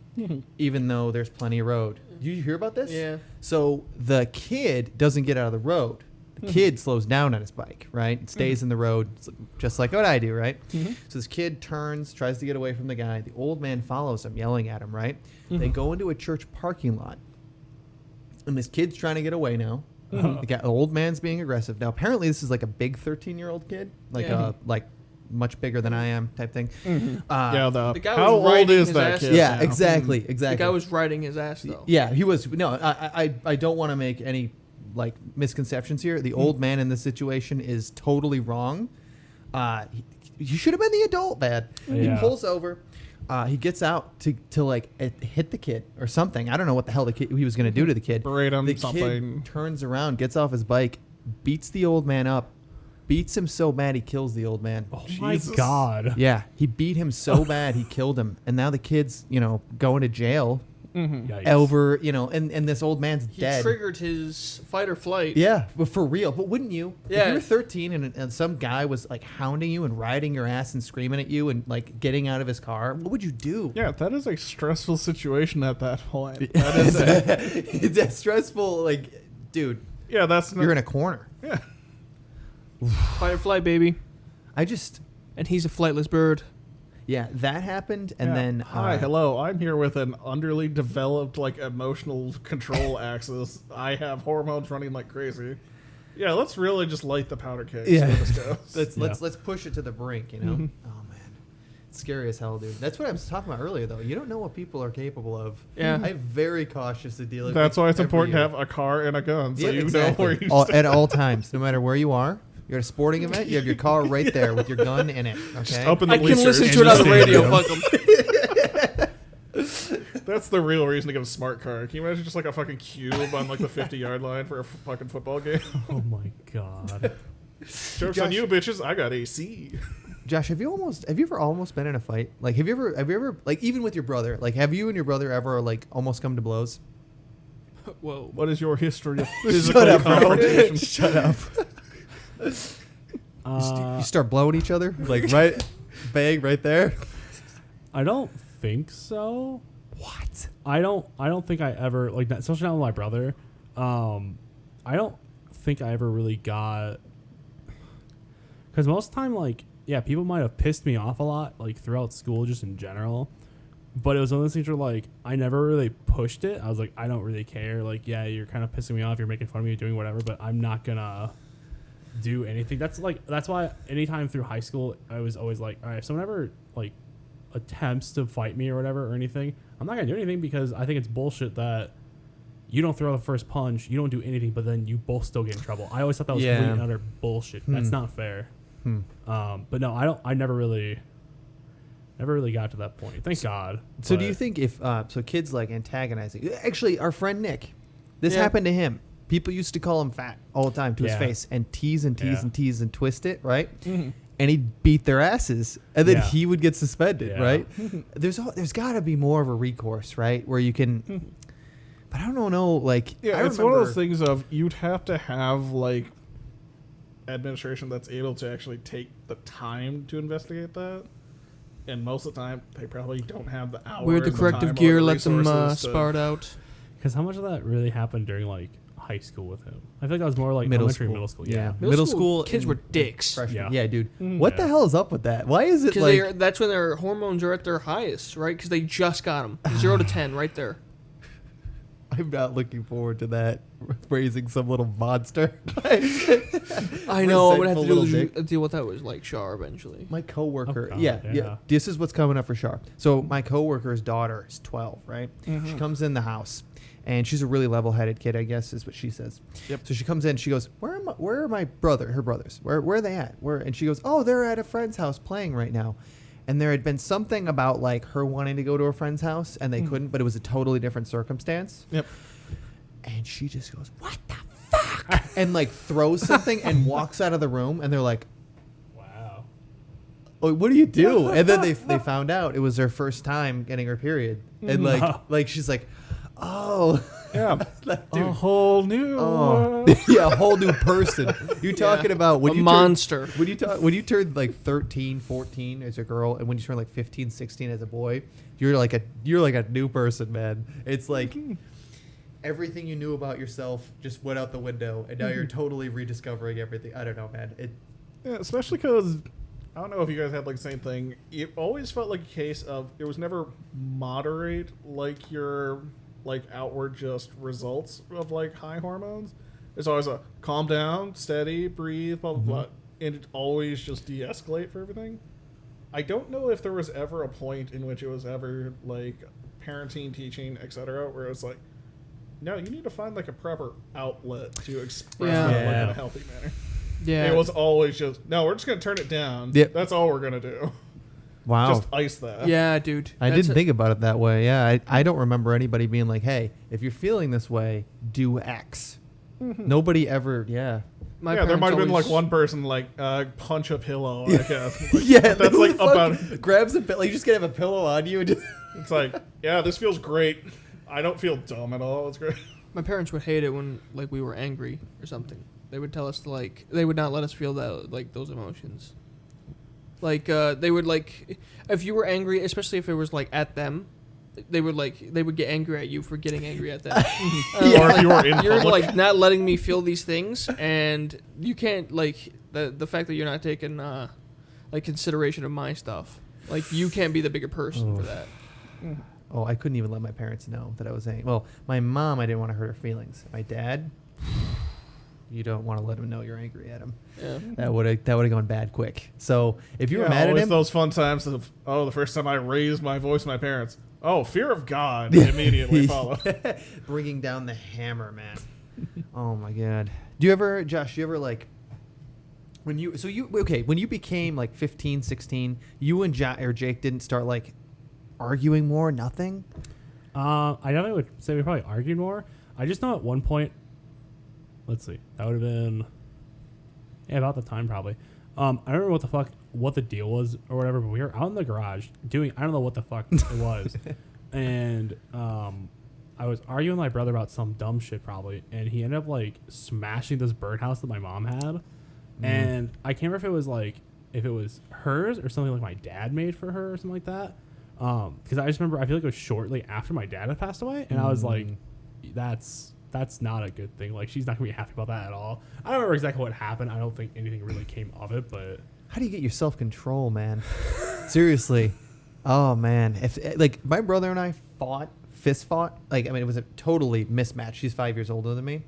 Speaker 2: even though there's plenty of road. Did you hear about this?
Speaker 3: Yeah.
Speaker 2: So the kid doesn't get out of the road. The kid slows down on his bike, right? It stays in the road, just like what I do, right? So this kid turns, tries to get away from the guy. The old man follows him, yelling at him, right? They go into a church parking lot. And this kid's trying to get away now. The old man's being aggressive. Now, apparently, this is like a big 13-year-old kid, like much bigger than I am type thing.
Speaker 4: Yeah,
Speaker 3: The guy
Speaker 4: how
Speaker 3: was
Speaker 4: old
Speaker 3: riding
Speaker 4: is
Speaker 3: his
Speaker 4: that
Speaker 3: ass
Speaker 4: kid?
Speaker 2: Yeah,
Speaker 4: now?
Speaker 2: exactly.
Speaker 3: The guy was riding his ass though.
Speaker 2: Yeah, he was. No, I don't want to make any like misconceptions here. The old man in this situation is totally wrong. He should have been the adult, man.
Speaker 1: Yeah.
Speaker 2: He pulls over. He gets out to like hit the kid or something. I don't know what the hell he was going to do to the kid.
Speaker 4: Berate him,
Speaker 2: The
Speaker 4: something.
Speaker 2: kid turns around, gets off his bike, beats the old man up, beats him so bad he kills the old man.
Speaker 1: Oh my
Speaker 4: Jesus.
Speaker 1: God.
Speaker 2: Yeah, he beat him so bad he killed him, and now the kid's going to jail
Speaker 1: Yikes.
Speaker 2: over and this old man's
Speaker 3: He
Speaker 2: dead.
Speaker 3: triggered his fight or flight.
Speaker 2: Yeah, but for real. But wouldn't you?
Speaker 3: Yeah.
Speaker 2: If you were 13 and some guy was like hounding you and riding your ass and screaming at you and like getting out of his car, what would you do?
Speaker 4: Yeah, that is a stressful situation at that point. That is
Speaker 2: It's that stressful. Like, dude,
Speaker 4: yeah, that's
Speaker 2: you're in a corner.
Speaker 4: yeah.
Speaker 3: Fight or flight, baby.
Speaker 2: And
Speaker 3: he's a flightless bird.
Speaker 2: yeah, that happened, and
Speaker 4: Yeah.
Speaker 2: then
Speaker 4: Hi, hello. I'm here with an underly developed like emotional control axis. I have hormones running like crazy. Yeah, let's really just light the powder keg.
Speaker 2: Yeah.
Speaker 4: See where this goes.
Speaker 2: let's push it to the brink. Oh man, it's scary as hell, dude. That's what I was talking about earlier, though. You don't know what people are capable of.
Speaker 3: Yeah.
Speaker 2: I'm very cautious to deal with.
Speaker 4: That's why it's
Speaker 2: every
Speaker 4: important to
Speaker 2: year.
Speaker 4: have a car and a gun, so
Speaker 2: Yeah,
Speaker 4: you
Speaker 2: exactly.
Speaker 4: know where you stand.
Speaker 2: At all times, no matter where you are. You're at a sporting event. You have your car right there with your gun in it. Okay.
Speaker 4: Up in the
Speaker 3: I can
Speaker 4: bleachers.
Speaker 3: listen to it on the
Speaker 1: Stand
Speaker 3: radio.
Speaker 1: there.
Speaker 3: Fuck him.
Speaker 4: That's the real reason to get a smart car. Can you imagine just like a fucking cube on like the 50-yard line for a fucking football game?
Speaker 1: Oh my God.
Speaker 4: Jokes on you, bitches. I got AC.
Speaker 2: Josh, have you ever almost been in a fight? Like, have you ever like even with your brother? Like, have you and your brother ever like almost come to blows?
Speaker 3: Whoa.
Speaker 4: What is your history of
Speaker 2: Shut
Speaker 4: physical
Speaker 2: up, bro.
Speaker 4: confrontation?
Speaker 2: Shut up. You start blowing each other like right, bang right there.
Speaker 1: I don't think so.
Speaker 2: What?
Speaker 1: I don't think I ever like that, especially not with my brother. I don't think I ever really got, because most of the time, like, yeah, people might have pissed me off a lot, like throughout school, just in general. But it was one of those things where, like, I never really pushed it. I was like, I don't really care. Like, yeah, you're kind of pissing me off. You're making fun of me. You're doing whatever. But I'm not gonna do anything. That's why anytime through high school, I was always like, all right, if someone ever like attempts to fight me or whatever or anything, I'm not gonna do anything, because I think it's bullshit that you don't throw the first punch, you don't do anything, but then you both still get in trouble. I always thought that was
Speaker 2: Yeah.
Speaker 1: complete and utter bullshit. That's not fair. But no, I never really got to that point. Thank God.
Speaker 2: So do
Speaker 1: But
Speaker 2: you think if kids like antagonizing? Actually, our friend Nick, this
Speaker 3: Yeah.
Speaker 2: happened to him. People used to call him fat all the time to his
Speaker 1: Yeah.
Speaker 2: face and tease and tease
Speaker 1: Yeah.
Speaker 2: and tease and twist it, right? And he'd beat their asses, and then
Speaker 1: Yeah.
Speaker 2: he would get suspended,
Speaker 1: Yeah.
Speaker 2: right? There's got to be more of a recourse, right, where you can. But I don't know, like
Speaker 4: Yeah,
Speaker 2: I
Speaker 4: it's one of those
Speaker 2: remember-
Speaker 4: things of you'd have to have like administration that's able to actually take the time to investigate that. And most of the time, they probably don't have the hours.
Speaker 3: Wear the
Speaker 4: time,
Speaker 3: corrective
Speaker 4: or
Speaker 3: gear.
Speaker 4: the
Speaker 3: Let them
Speaker 4: resources to-
Speaker 3: spar it out.
Speaker 1: Because how much of that really happened during like high school with him? I think that was more like
Speaker 2: Middle
Speaker 1: elementary,
Speaker 2: school.
Speaker 1: middle school.
Speaker 2: Yeah.
Speaker 1: Yeah.
Speaker 2: Middle school
Speaker 3: kids
Speaker 2: and-
Speaker 3: were dicks.
Speaker 2: freshman.
Speaker 1: Yeah.
Speaker 2: Yeah, dude. What the
Speaker 1: Yeah.
Speaker 2: hell is up with that? Why is it
Speaker 3: Because
Speaker 2: like?
Speaker 3: that's when their hormones are at their highest, right? Because they just got them. 0 to 10, right there.
Speaker 2: I'm not looking forward to that. Raising some little monster.
Speaker 3: I know. I'm gonna have
Speaker 2: Resentful
Speaker 3: to
Speaker 2: little dick.
Speaker 3: deal with that with like Shar eventually.
Speaker 2: My coworker,
Speaker 1: Oh, God,
Speaker 2: yeah.
Speaker 1: yeah.
Speaker 2: This is what's coming up for Sharp. So my coworker's daughter is 12, right?
Speaker 3: Mm-hmm.
Speaker 2: She comes in the house, and she's a really level-headed kid, I guess, is what she says.
Speaker 4: Yep.
Speaker 2: So she comes in, she goes, "Where are my her brothers? Where are they at? Where?" And she goes, "Oh, they're at a friend's house playing right now." And there had been something about like her wanting to go to a friend's house, and they couldn't, but it was a totally different circumstance.
Speaker 4: Yep.
Speaker 2: And she just goes, "What the fuck?" and like throws something and walks out of the room, and they're like,
Speaker 1: Wow.
Speaker 2: "Oh, what do you do?" And then they found out it was their first time getting her period, and like she's like, "Oh."
Speaker 4: Yeah.
Speaker 2: Like,
Speaker 1: A whole new.
Speaker 2: Yeah, a whole new person. You're talking about when
Speaker 3: a
Speaker 2: you
Speaker 3: monster.
Speaker 2: when you turn like 13, 14 as a girl, and when you turn like 15, 16 as a boy, you're like a new person, man. It's like everything you knew about yourself just went out the window, and now you're totally rediscovering everything. I don't know, man.
Speaker 4: Yeah, especially because I don't know if you guys had like the same thing. It always felt like a case of it was never moderate like your like outward just results of like high hormones. It's always a calm down, steady, breathe, blah blah blah, and it always just de-escalate for everything. I don't know if there was ever a point in which it was ever like parenting, teaching, etc., where it's like, no, you need to find like a proper outlet to express that like in a healthy manner.
Speaker 3: Yeah.
Speaker 4: It was always just, no, we're just gonna turn it down.
Speaker 2: Yep.
Speaker 4: That's all we're gonna do.
Speaker 2: Wow.
Speaker 4: Just ice that.
Speaker 3: Yeah, dude.
Speaker 2: I didn't think about it that way. Yeah, I don't remember anybody being like, "Hey, if you're feeling this way, do X." Nobody ever. Yeah.
Speaker 3: My
Speaker 4: Yeah, there
Speaker 3: parents
Speaker 4: might have been
Speaker 3: always-
Speaker 4: like one person like punch a pillow. I guess. Like,
Speaker 2: Yeah,
Speaker 4: that's
Speaker 2: who
Speaker 4: like
Speaker 2: the fuck
Speaker 4: about.
Speaker 2: grabs a pillow. You just gonna have a pillow on you. And
Speaker 4: It's like, yeah, this feels great. I don't feel dumb at all. It's great.
Speaker 3: My parents would hate it when like we were angry or something. They would tell us to like they would not let us feel that like those emotions. Like they would like if you were angry, especially if it was like at them, they would get angry at you for getting angry at them.
Speaker 4: Or if you were in
Speaker 3: You're
Speaker 4: public.
Speaker 3: like not letting me feel these things, and you can't like the fact that you're not taking like consideration of my stuff. Like you can't be the bigger person for that.
Speaker 2: oh, I couldn't even let my parents know that I was angry. Well, my mom, I didn't want to hurt her feelings. My dad, you don't want to let him know you're angry at him.
Speaker 3: Yeah.
Speaker 2: That would have gone bad quick. So if you were mad at
Speaker 4: always
Speaker 2: him,
Speaker 4: those fun times of the first time I raised my voice to my parents. Oh, fear of God immediately follow.
Speaker 2: bringing down the hammer, man. Oh my god. Do you ever, Josh? You ever like when you became like 15, 16, you and Jake didn't start like arguing more? Nothing.
Speaker 1: I definitely would say we probably argued more. I just know at one point. Let's see. That would have been about the time probably. I don't remember what the deal was or whatever, but we were out in the garage doing I don't know what the fuck it was. And I was arguing with my brother about some dumb shit probably, and he ended up like smashing this birdhouse that my mom had. And I can't remember if it was hers or something like my dad made for her or something like that. Because I just remember I feel like it was shortly after my dad had passed away, and I was like, that's not a good thing. Like, she's not gonna be happy about that at all. I don't remember exactly what happened. I don't think anything really came of it, but
Speaker 2: How do you get your self-control, man? Seriously. Oh man, if like my brother and I fist fought. Like, I mean, it was a totally mismatch. She's 5 years older than me.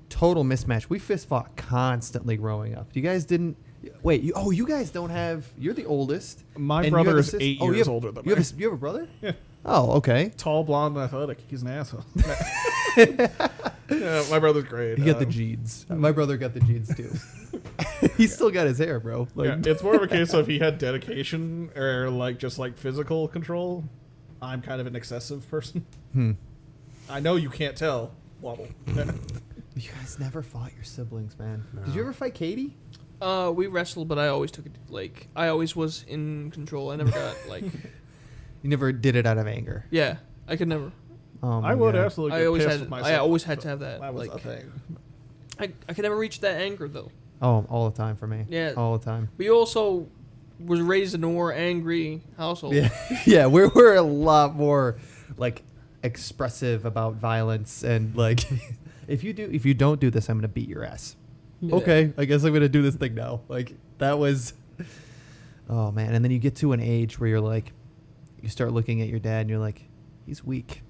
Speaker 2: Total mismatch. We fist fought constantly growing up. You guys didn't. Wait, you guys don't have. You're the oldest.
Speaker 4: My
Speaker 2: and you
Speaker 4: brother
Speaker 2: have a
Speaker 4: is
Speaker 2: sis-
Speaker 4: 8
Speaker 2: you
Speaker 4: years
Speaker 2: have-
Speaker 4: older than
Speaker 2: you
Speaker 4: me.
Speaker 2: have a brother?
Speaker 4: Yeah.
Speaker 2: Oh, okay.
Speaker 4: Tall, blonde, and athletic. He's an asshole. Yeah, my brother's great.
Speaker 2: You got the genes. My brother got the genes too. He's still got his hair, bro. Like,
Speaker 4: Yeah, it's more of a case of he had dedication or like just like physical control. I'm kind of an excessive person. I know you can't tell. Wobble.
Speaker 2: You guys never fought your siblings, man. Did you ever fight Katie?
Speaker 3: We wrestled, but I always took it like I always was in control. I never got like
Speaker 2: You never did it out of anger.
Speaker 3: yeah. I could never.
Speaker 2: Oh my
Speaker 4: I would
Speaker 2: God.
Speaker 4: absolutely.
Speaker 3: I
Speaker 4: Get
Speaker 3: always
Speaker 4: pissed
Speaker 3: had.
Speaker 4: with
Speaker 3: I
Speaker 4: myself,
Speaker 3: always had
Speaker 4: so
Speaker 3: to have that.
Speaker 4: That was
Speaker 3: like,
Speaker 4: a thing.
Speaker 3: I could never reach that anger though.
Speaker 2: Oh, all the time for me.
Speaker 3: Yeah.
Speaker 2: All the time.
Speaker 3: We also was raised in a more angry household.
Speaker 2: Yeah, yeah. We're a lot more like expressive about violence and like if you don't do this, I'm gonna beat your ass.
Speaker 3: Yeah.
Speaker 2: Okay, I guess I'm gonna do this thing now. Like that was. Oh man, and then you get to an age where you're like, you start looking at your dad and you're like, he's weak.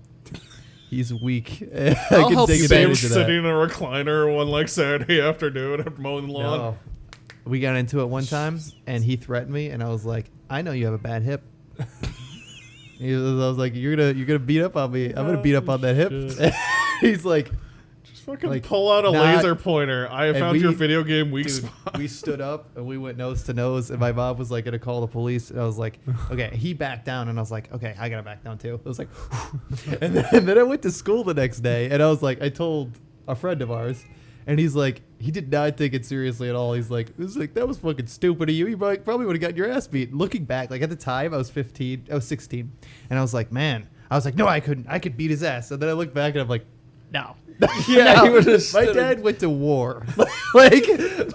Speaker 2: He's weak. I
Speaker 3: I'll
Speaker 2: can
Speaker 3: help
Speaker 2: take
Speaker 3: you,
Speaker 4: Same
Speaker 2: advantage of that.
Speaker 4: sitting in a recliner one like Saturday afternoon after mowing the lawn.
Speaker 2: No. We got into it one time, and he threatened me, and I was like, "I know you have a bad hip." I was like, "You're gonna beat up on me. I'm gonna beat up on that hip."
Speaker 1: shit.
Speaker 2: He's like,
Speaker 4: Just fucking
Speaker 2: Like,
Speaker 4: pull out a
Speaker 2: not-
Speaker 4: laser pointer. I have
Speaker 2: and
Speaker 4: found your
Speaker 2: we-
Speaker 4: video game weak
Speaker 2: "Dude,"
Speaker 4: spot.
Speaker 2: we stood up and we went nose to nose, and my mom was like gonna call the police, and I was like, "Okay." He backed down, and I was like, "Okay, I gotta back down too." It was like, and then I went to school the next day, and I was like, I told a friend of ours. And he's like, he did not take it seriously at all. He's like, that was fucking stupid of you. You probably would have gotten your ass beat. Looking back, like at the time, I was 16. And I was like, no, I couldn't. I could beat his ass. And then I look back and I'm like, no.
Speaker 3: Yeah,
Speaker 2: No.
Speaker 3: he would have.
Speaker 2: My dad went to war. like,
Speaker 4: It's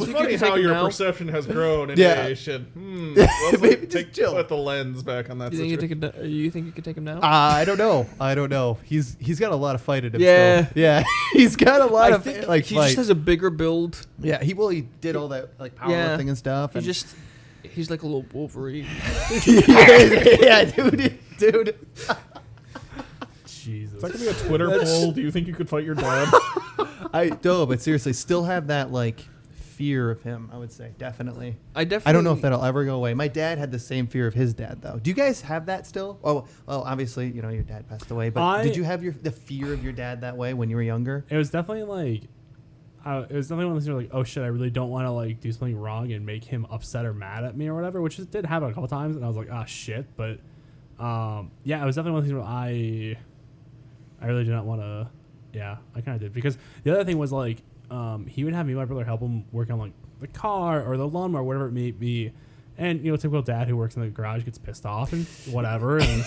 Speaker 3: you
Speaker 4: funny
Speaker 3: take
Speaker 4: how
Speaker 3: him
Speaker 4: your
Speaker 3: now?
Speaker 4: perception has grown in
Speaker 2: Yeah.
Speaker 4: age.
Speaker 2: Maybe just chill.
Speaker 4: Put the lens back on that.
Speaker 3: You think
Speaker 4: situation.
Speaker 3: you think you could take him now?
Speaker 2: I don't know. He's got a lot of fight in him.
Speaker 3: Yeah.
Speaker 2: Still. Yeah. He's got a lot
Speaker 3: I
Speaker 2: of
Speaker 3: think
Speaker 2: like
Speaker 3: he
Speaker 2: fight.
Speaker 3: just has a bigger build.
Speaker 2: Yeah. He did all that like powerlifting and stuff. And
Speaker 3: He's like a little Wolverine.
Speaker 2: yeah, dude.
Speaker 1: Jesus.
Speaker 4: Is that gonna be a Twitter poll? Do you think you could fight your dad?
Speaker 2: I don't, but seriously, still have that like fear of him. I would say definitely.
Speaker 3: I definitely.
Speaker 2: I don't know if that'll ever go away. My dad had the same fear of his dad, though. Do you guys have that still? Oh, well, obviously, your dad passed away. But did you have the fear of your dad that way when you were younger?
Speaker 1: It was definitely like, one of those things where like, oh shit, I really don't want to like do something wrong and make him upset or mad at me or whatever, which did happen a couple times, and I was like, ah shit. But yeah, it was definitely one of those things where I really did not want to. Yeah, I kind of did, because the other thing was like, he would have me and my brother help him work on like the car or the lawnmower, whatever it may be. And, typical dad who works in the garage gets pissed off and whatever, and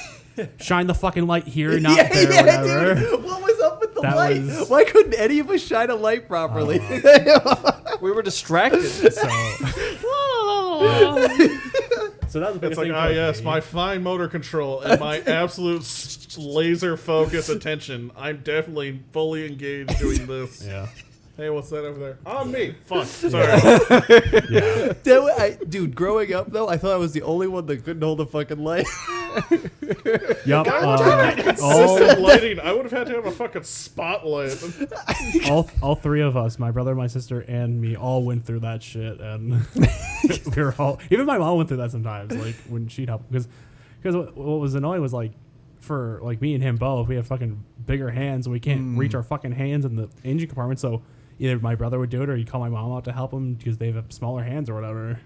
Speaker 1: shine the fucking light here, not there, whatever.
Speaker 2: Dude. What was up with the
Speaker 1: That
Speaker 2: light?
Speaker 1: was-
Speaker 2: Why couldn't any of us shine a light properly?
Speaker 3: We were distracted.
Speaker 1: So, so that was the
Speaker 4: It's
Speaker 1: biggest
Speaker 4: like,
Speaker 1: thing for
Speaker 4: yes,
Speaker 1: me.
Speaker 4: my fine motor control and my absolute laser focus attention. I'm definitely fully engaged doing this.
Speaker 1: Yeah.
Speaker 4: Hey, what's that over there? On me. Fuck. Sorry.
Speaker 1: Yeah.
Speaker 2: Dude, growing up, though, I thought I was the only one that couldn't hold a fucking light.
Speaker 1: Yup.
Speaker 4: Consistent lighting. I would have had to have a fucking spotlight.
Speaker 1: all three of us, my brother, my sister, and me, all went through that shit, and we were all. Even my mom went through that sometimes, like when she'd help, because what was annoying was like, for like me and him both, we have fucking bigger hands, and we can't reach our fucking hands in the engine compartment, so either my brother would do it or he'd call my mom out to help him because they have smaller hands or whatever.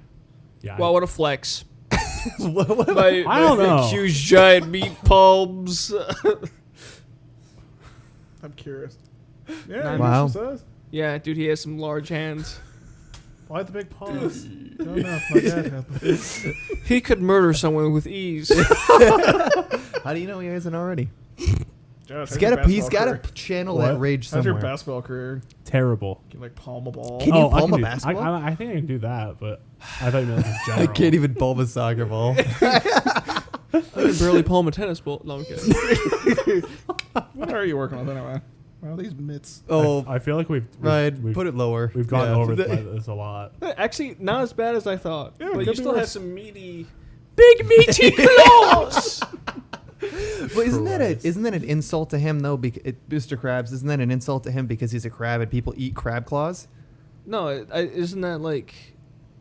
Speaker 1: Yeah.
Speaker 3: Wow, what a flex!
Speaker 2: What-
Speaker 3: My
Speaker 1: I don't
Speaker 3: big,
Speaker 1: know.
Speaker 3: huge giant meat palms.
Speaker 4: I'm curious. Yeah,
Speaker 2: Wow.
Speaker 4: wow. Says.
Speaker 3: Yeah, dude, he has some large hands.
Speaker 4: Why the big paws? Don't know if my dad had them.
Speaker 3: He could murder someone with ease.
Speaker 2: How do you know he hasn't already?
Speaker 4: Josh,
Speaker 2: He's got to channel that
Speaker 1: What?
Speaker 2: rage
Speaker 4: How's your
Speaker 2: somewhere.
Speaker 4: basketball career?
Speaker 1: Terrible.
Speaker 4: Can you like palm a ball?
Speaker 2: Can you
Speaker 1: I
Speaker 2: palm a
Speaker 1: do-
Speaker 2: basketball?
Speaker 1: I think I can do that, but I thought you meant like in general.
Speaker 2: I can't even palm a soccer ball.
Speaker 3: I can barely palm a tennis ball. No, I'm kidding.
Speaker 4: What are you working with anyway? Well, these mitts.
Speaker 2: Oh,
Speaker 1: I feel like we've
Speaker 2: Ryan, put it lower.
Speaker 1: We've gone
Speaker 2: Yeah.
Speaker 1: over this a lot.
Speaker 3: Actually, not as bad as I thought.
Speaker 4: Yeah,
Speaker 3: but
Speaker 4: could
Speaker 3: you
Speaker 4: be
Speaker 3: still have
Speaker 4: worse.
Speaker 3: some meaty, big meaty claws.
Speaker 2: Well, isn't
Speaker 1: Christ.
Speaker 2: that an insult to him though? Mr. Krabs, isn't that an insult to him because he's a crab and people eat crab claws?
Speaker 3: No, isn't that like,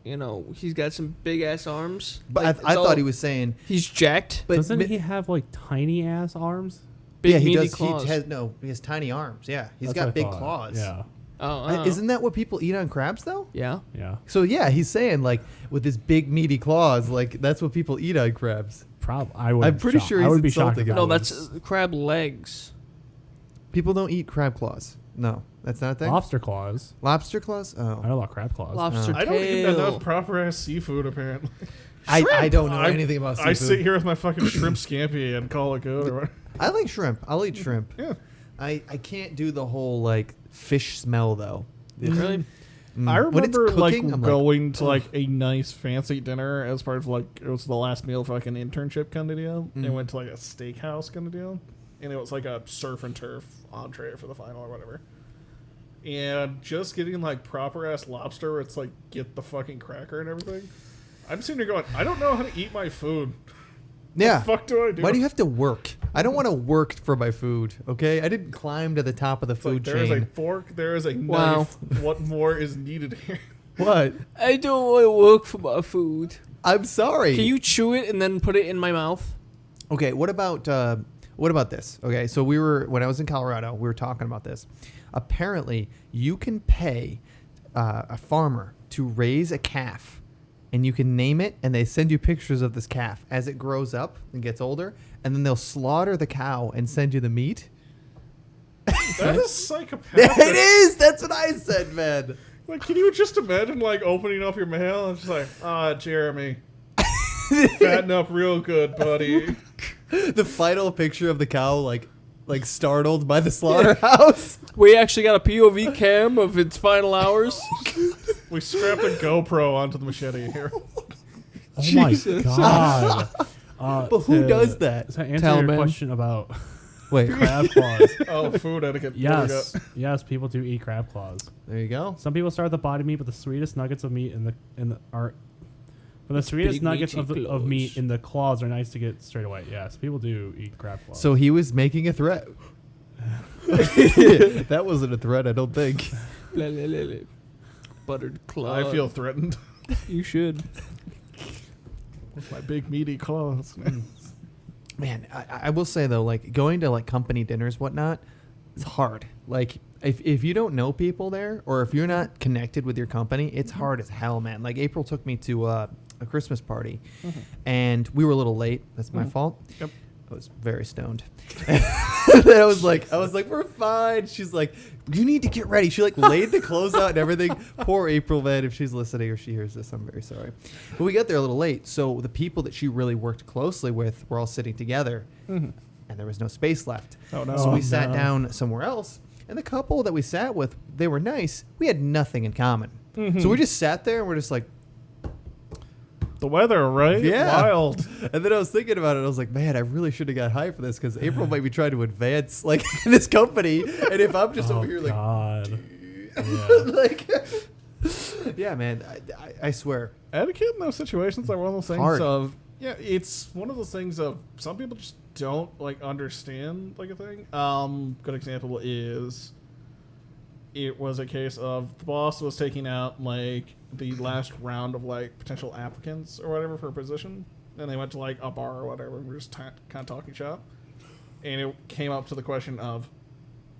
Speaker 3: he's got some big ass arms.
Speaker 2: But
Speaker 3: Like,
Speaker 2: I thought he was saying.
Speaker 3: he's jacked.
Speaker 2: But
Speaker 1: Doesn't he have like tiny ass arms?
Speaker 3: Big
Speaker 2: yeah, he
Speaker 3: meaty
Speaker 2: does.
Speaker 3: claws.
Speaker 2: He has tiny arms. Yeah, he's
Speaker 1: That's what I
Speaker 2: got big
Speaker 1: thought.
Speaker 2: claws.
Speaker 1: Yeah.
Speaker 3: Oh,
Speaker 2: Isn't that what people eat on crabs though?
Speaker 3: yeah.
Speaker 1: Yeah.
Speaker 2: So yeah, he's saying like with his big meaty claws, like that's what people eat on crabs.
Speaker 1: I'm
Speaker 2: pretty sure
Speaker 1: I
Speaker 2: he's
Speaker 1: would be shocked.
Speaker 2: insulting
Speaker 1: If
Speaker 2: him.
Speaker 3: No,
Speaker 1: that
Speaker 3: that's
Speaker 1: was
Speaker 3: crab legs.
Speaker 2: People don't eat crab claws. No, that's not a thing.
Speaker 1: lobster claws.
Speaker 2: Lobster claws?
Speaker 1: I
Speaker 2: Oh,
Speaker 1: know about crab claws.
Speaker 3: Lobster
Speaker 4: I don't eat enough
Speaker 3: tail.
Speaker 4: proper ass seafood apparently.
Speaker 2: I don't know
Speaker 4: I-
Speaker 2: anything about seafood.
Speaker 4: I sit here with my fucking shrimp scampi and call it good. Or what?
Speaker 2: I like shrimp. I'll eat shrimp.
Speaker 4: Yeah.
Speaker 2: I can't do the whole like fish smell though.
Speaker 3: Really?
Speaker 4: I
Speaker 2: When it's
Speaker 4: remember
Speaker 2: cooking,
Speaker 4: like
Speaker 2: I'm
Speaker 4: going to like a nice fancy dinner as part of like it was the last meal for like an internship kind of deal. And went to like a steakhouse kind of deal, and it was like a surf and turf entree for the final or whatever. And just getting like proper ass lobster, where it's like get the fucking cracker and everything. I'm sitting here going, I don't know how to eat my food.
Speaker 2: Yeah.
Speaker 4: The fuck do I do?
Speaker 2: Why do you have to work? I don't want to work for my food. Okay, I didn't climb to the top of the
Speaker 4: It's like,
Speaker 2: food
Speaker 4: there is a
Speaker 2: chain.
Speaker 4: fork, there is a
Speaker 3: Wow.
Speaker 4: knife. What more is needed here?
Speaker 2: What?
Speaker 3: I don't want to work for my food.
Speaker 2: I'm sorry.
Speaker 3: Can you chew it and then put it in my mouth?
Speaker 2: Okay, what about this? Okay, so when I was in Colorado, we were talking about this. Apparently, you can pay a farmer to raise a calf, and you can name it, and they send you pictures of this calf as it grows up and gets older, and then they'll slaughter the cow and send you the meat.
Speaker 4: That is psychopathic.
Speaker 2: It is. That's what I said, man.
Speaker 4: Like, can you just imagine, like, opening up your mail and just like, Jeremy, fatten up real good, buddy.
Speaker 2: The final picture of the cow, like startled by the slaughterhouse.
Speaker 3: We actually got a POV cam of its final hours.
Speaker 4: We strapped a GoPro onto the machete here.
Speaker 1: Oh
Speaker 3: Jesus.
Speaker 1: my god.
Speaker 2: But who does that?
Speaker 1: To answer your
Speaker 3: Taliban.
Speaker 1: question about
Speaker 2: Wait,
Speaker 1: crab claws.
Speaker 4: Oh, food etiquette.
Speaker 1: Yes, people do eat crab claws.
Speaker 2: there you go.
Speaker 1: Some people start with the body meat, but the sweetest nuggets of meat but the sweetest
Speaker 3: big
Speaker 1: nuggets
Speaker 3: meaty
Speaker 1: of meat
Speaker 3: claws.
Speaker 1: in the claws are nice to get straight away. Yes, people do eat crab claws.
Speaker 2: So he was making a threat. That wasn't a threat, I don't think.
Speaker 3: Blah, blah, blah, blah. Buttered claw.
Speaker 4: I feel threatened
Speaker 3: You should.
Speaker 4: with my big meaty claws.
Speaker 2: Man, I will say though, like going to like company dinners, whatnot, it's hard. Like if you don't know people there, or if you're not connected with your company, it's hard as hell, man. Like April took me to a Christmas party, and we were a little late. That's my fault.
Speaker 4: Yep.
Speaker 2: I was very stoned. And I was like, we're fine. She's like, you need to get ready. She like laid the clothes out and everything. Poor April, man. If she's listening or she hears this, I'm very sorry. But we got there a little late. So the people that she really worked closely with were all sitting together, and there was no space left.
Speaker 4: Oh, no.
Speaker 2: So we
Speaker 1: Oh,
Speaker 2: sat
Speaker 1: no.
Speaker 2: down somewhere else. And the couple that we sat with, they were nice. We had nothing in common. So we just sat there and we're just like,
Speaker 4: The weather, right?
Speaker 2: Yeah.
Speaker 4: Wild.
Speaker 2: and then I was thinking about it. I was like, man, I really should have got high for this because April might be trying to advance like in this company. And if I'm just over here like,
Speaker 1: God. Yeah.
Speaker 2: like, yeah, man, I swear.
Speaker 4: Etiquette in those situations are one of those things
Speaker 2: Hard.
Speaker 4: of, yeah, it's one of those things of some people just don't like understand like a thing. Good example is it was a case of the boss was taking out like the last round of like potential applicants or whatever for a position, and they went to like a bar or whatever and we're just kind of talking shop, and it came up to the question of,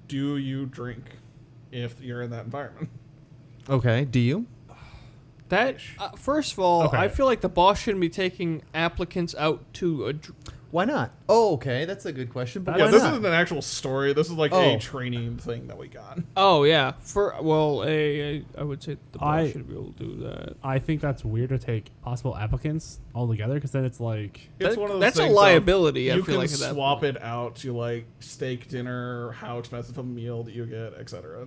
Speaker 4: do you drink if you're in that environment?
Speaker 2: Okay, do you?
Speaker 3: That first of all,
Speaker 1: Okay.
Speaker 3: I feel like the boss shouldn't be taking applicants out to a.
Speaker 2: Why not? Oh, okay, that's a good question. But
Speaker 4: Yeah,
Speaker 2: why
Speaker 4: this
Speaker 2: not?
Speaker 4: isn't an actual story. This is like
Speaker 2: Oh.
Speaker 4: a training thing that we got.
Speaker 3: Oh yeah, I would say the boss
Speaker 1: I-
Speaker 3: should be able to do that.
Speaker 1: I think that's weird to take possible applicants all together because then it's like
Speaker 4: It's one of those
Speaker 3: That's a
Speaker 4: things of
Speaker 3: liability. I
Speaker 4: you
Speaker 3: feel
Speaker 4: can
Speaker 3: like at that
Speaker 4: swap
Speaker 3: point.
Speaker 4: it out to like steak dinner, how expensive a meal that you get, etc.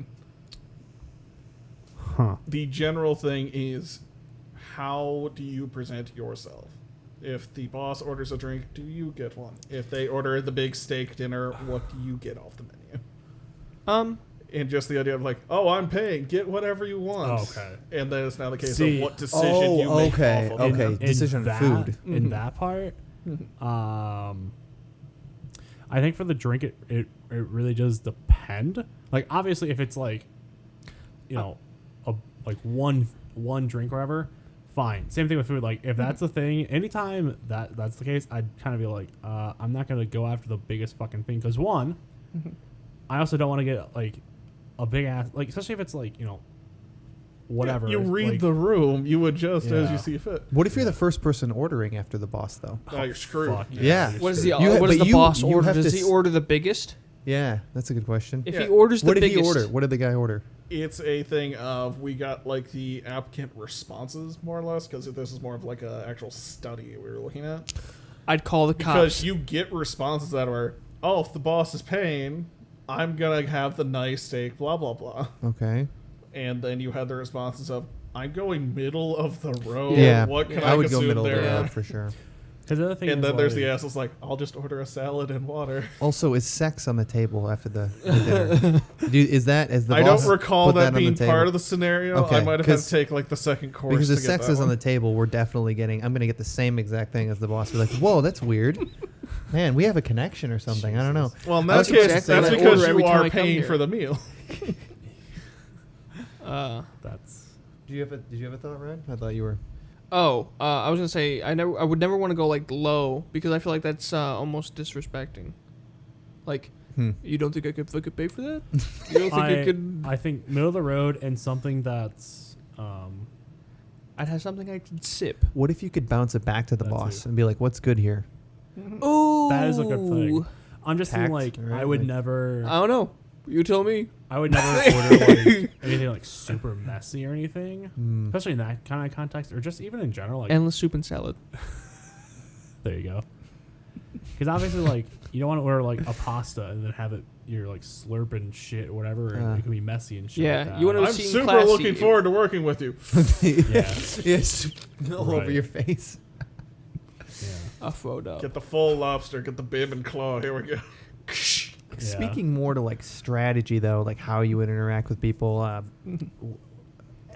Speaker 1: huh.
Speaker 4: The general thing is, how do you present yourself? If the boss orders a drink, do you get one? If they order the big steak dinner, what do you get off the menu? And just the idea of like, oh, I'm paying, get whatever you want.
Speaker 1: Oh, okay.
Speaker 4: And then it's now the case
Speaker 1: See-
Speaker 4: of what decision you make
Speaker 2: okay,
Speaker 4: off of
Speaker 2: okay.
Speaker 4: it.
Speaker 2: Decision on
Speaker 1: that,
Speaker 2: food.
Speaker 1: in that part, I think for the drink it really does depend. Like obviously if it's like, you know, like one drink or whatever, fine. Same thing with food. Like if that's the thing, anytime that's the case, I'd kind of be like, I'm not gonna go after the biggest fucking thing because one, I also don't want to get like a big ass, like especially if it's like, you know, whatever.
Speaker 4: You read
Speaker 1: like,
Speaker 4: the room, you adjust as
Speaker 1: Yeah.
Speaker 4: you see fit.
Speaker 2: What if you're the first person ordering after the boss, though?
Speaker 4: Now you're screwed.
Speaker 1: fuck
Speaker 2: Yeah.
Speaker 1: you're
Speaker 3: What is
Speaker 1: screwed.
Speaker 3: the
Speaker 2: You ha-
Speaker 3: what does
Speaker 2: but
Speaker 3: the
Speaker 2: you-
Speaker 3: boss
Speaker 2: you
Speaker 3: order?
Speaker 2: have
Speaker 3: Does
Speaker 2: to
Speaker 3: he
Speaker 2: s-
Speaker 3: order the biggest?
Speaker 2: Yeah, that's a good question.
Speaker 3: If
Speaker 4: Yeah.
Speaker 3: he orders
Speaker 2: What
Speaker 3: the
Speaker 2: did he
Speaker 3: biggest,
Speaker 2: order? What did the guy order?
Speaker 4: It's a thing of we got like the applicant responses more or less because this is more of like a actual study we were looking at.
Speaker 3: I'd call the
Speaker 4: Because
Speaker 3: cops.
Speaker 4: you get responses that are, oh, if the boss is paying, I'm gonna have the nice steak, blah blah blah,
Speaker 2: Okay.
Speaker 4: and then you had the responses of, I'm going middle of the road.
Speaker 2: Yeah,
Speaker 4: what can
Speaker 2: I would go
Speaker 4: consume
Speaker 2: middle of the
Speaker 4: there?
Speaker 2: road for sure.
Speaker 1: Because the other thing
Speaker 4: And
Speaker 1: is
Speaker 4: then there's
Speaker 1: like,
Speaker 4: the assholes like, I'll just order a salad and water.
Speaker 2: Also, is sex on the table after the dinner? Is that as the
Speaker 4: I
Speaker 2: boss
Speaker 4: don't recall
Speaker 2: put
Speaker 4: that
Speaker 2: on the
Speaker 4: being
Speaker 2: table?
Speaker 4: part of the scenario.
Speaker 2: Okay,
Speaker 4: I might have had
Speaker 2: 'cause-
Speaker 4: to take like the second course
Speaker 2: Because
Speaker 4: to
Speaker 2: if
Speaker 4: get
Speaker 2: sex
Speaker 4: that
Speaker 2: is on
Speaker 4: one.
Speaker 2: the table, we're definitely getting. I'm going to get the same exact thing as the boss. Be like, whoa, that's weird. Man, we have a connection or something. I don't know.
Speaker 4: Well, in
Speaker 2: I
Speaker 4: that
Speaker 2: was
Speaker 4: case,
Speaker 3: exactly
Speaker 4: that's
Speaker 3: what I
Speaker 4: because
Speaker 3: order every
Speaker 4: you
Speaker 3: time
Speaker 4: are
Speaker 3: I come
Speaker 4: paying
Speaker 3: here.
Speaker 4: for the meal.
Speaker 1: that's
Speaker 2: Did you have a thought, Ryan? I thought you were.
Speaker 3: I was gonna say I would never want to go like low because I feel like that's almost disrespecting. Like, you don't think I could fucking pay for that? You don't think I could?
Speaker 1: I think middle of the road and something that's
Speaker 3: I'd have something I could sip.
Speaker 2: What if you could bounce it back to the
Speaker 1: That
Speaker 2: boss
Speaker 1: too.
Speaker 2: and be like, "What's good here?"
Speaker 3: Ooh,
Speaker 1: that is a good thing. I'm just
Speaker 2: Tact,
Speaker 1: saying like
Speaker 2: right?
Speaker 1: I would
Speaker 2: Like-
Speaker 1: never
Speaker 3: I don't know. You tell me.
Speaker 1: I would never order like anything like super messy or anything, especially in that kind of context, or just even in general. Like,
Speaker 3: Endless soup and salad.
Speaker 1: there you go. Because obviously, like, you don't want to order like a pasta and then have it you're like slurping shit or whatever, and it can be messy and shit.
Speaker 3: Yeah,
Speaker 1: like that.
Speaker 3: you wanna-
Speaker 4: I'm
Speaker 3: Seem
Speaker 4: super
Speaker 3: classy.
Speaker 4: looking forward to working with you.
Speaker 1: Yeah.
Speaker 2: Yes, all over
Speaker 1: Right.
Speaker 2: your face.
Speaker 1: Yeah.
Speaker 3: A photo.
Speaker 4: Get the full lobster, get the bib and claw. Here we go.
Speaker 2: Speaking more to like strategy though, like how you would interact with people.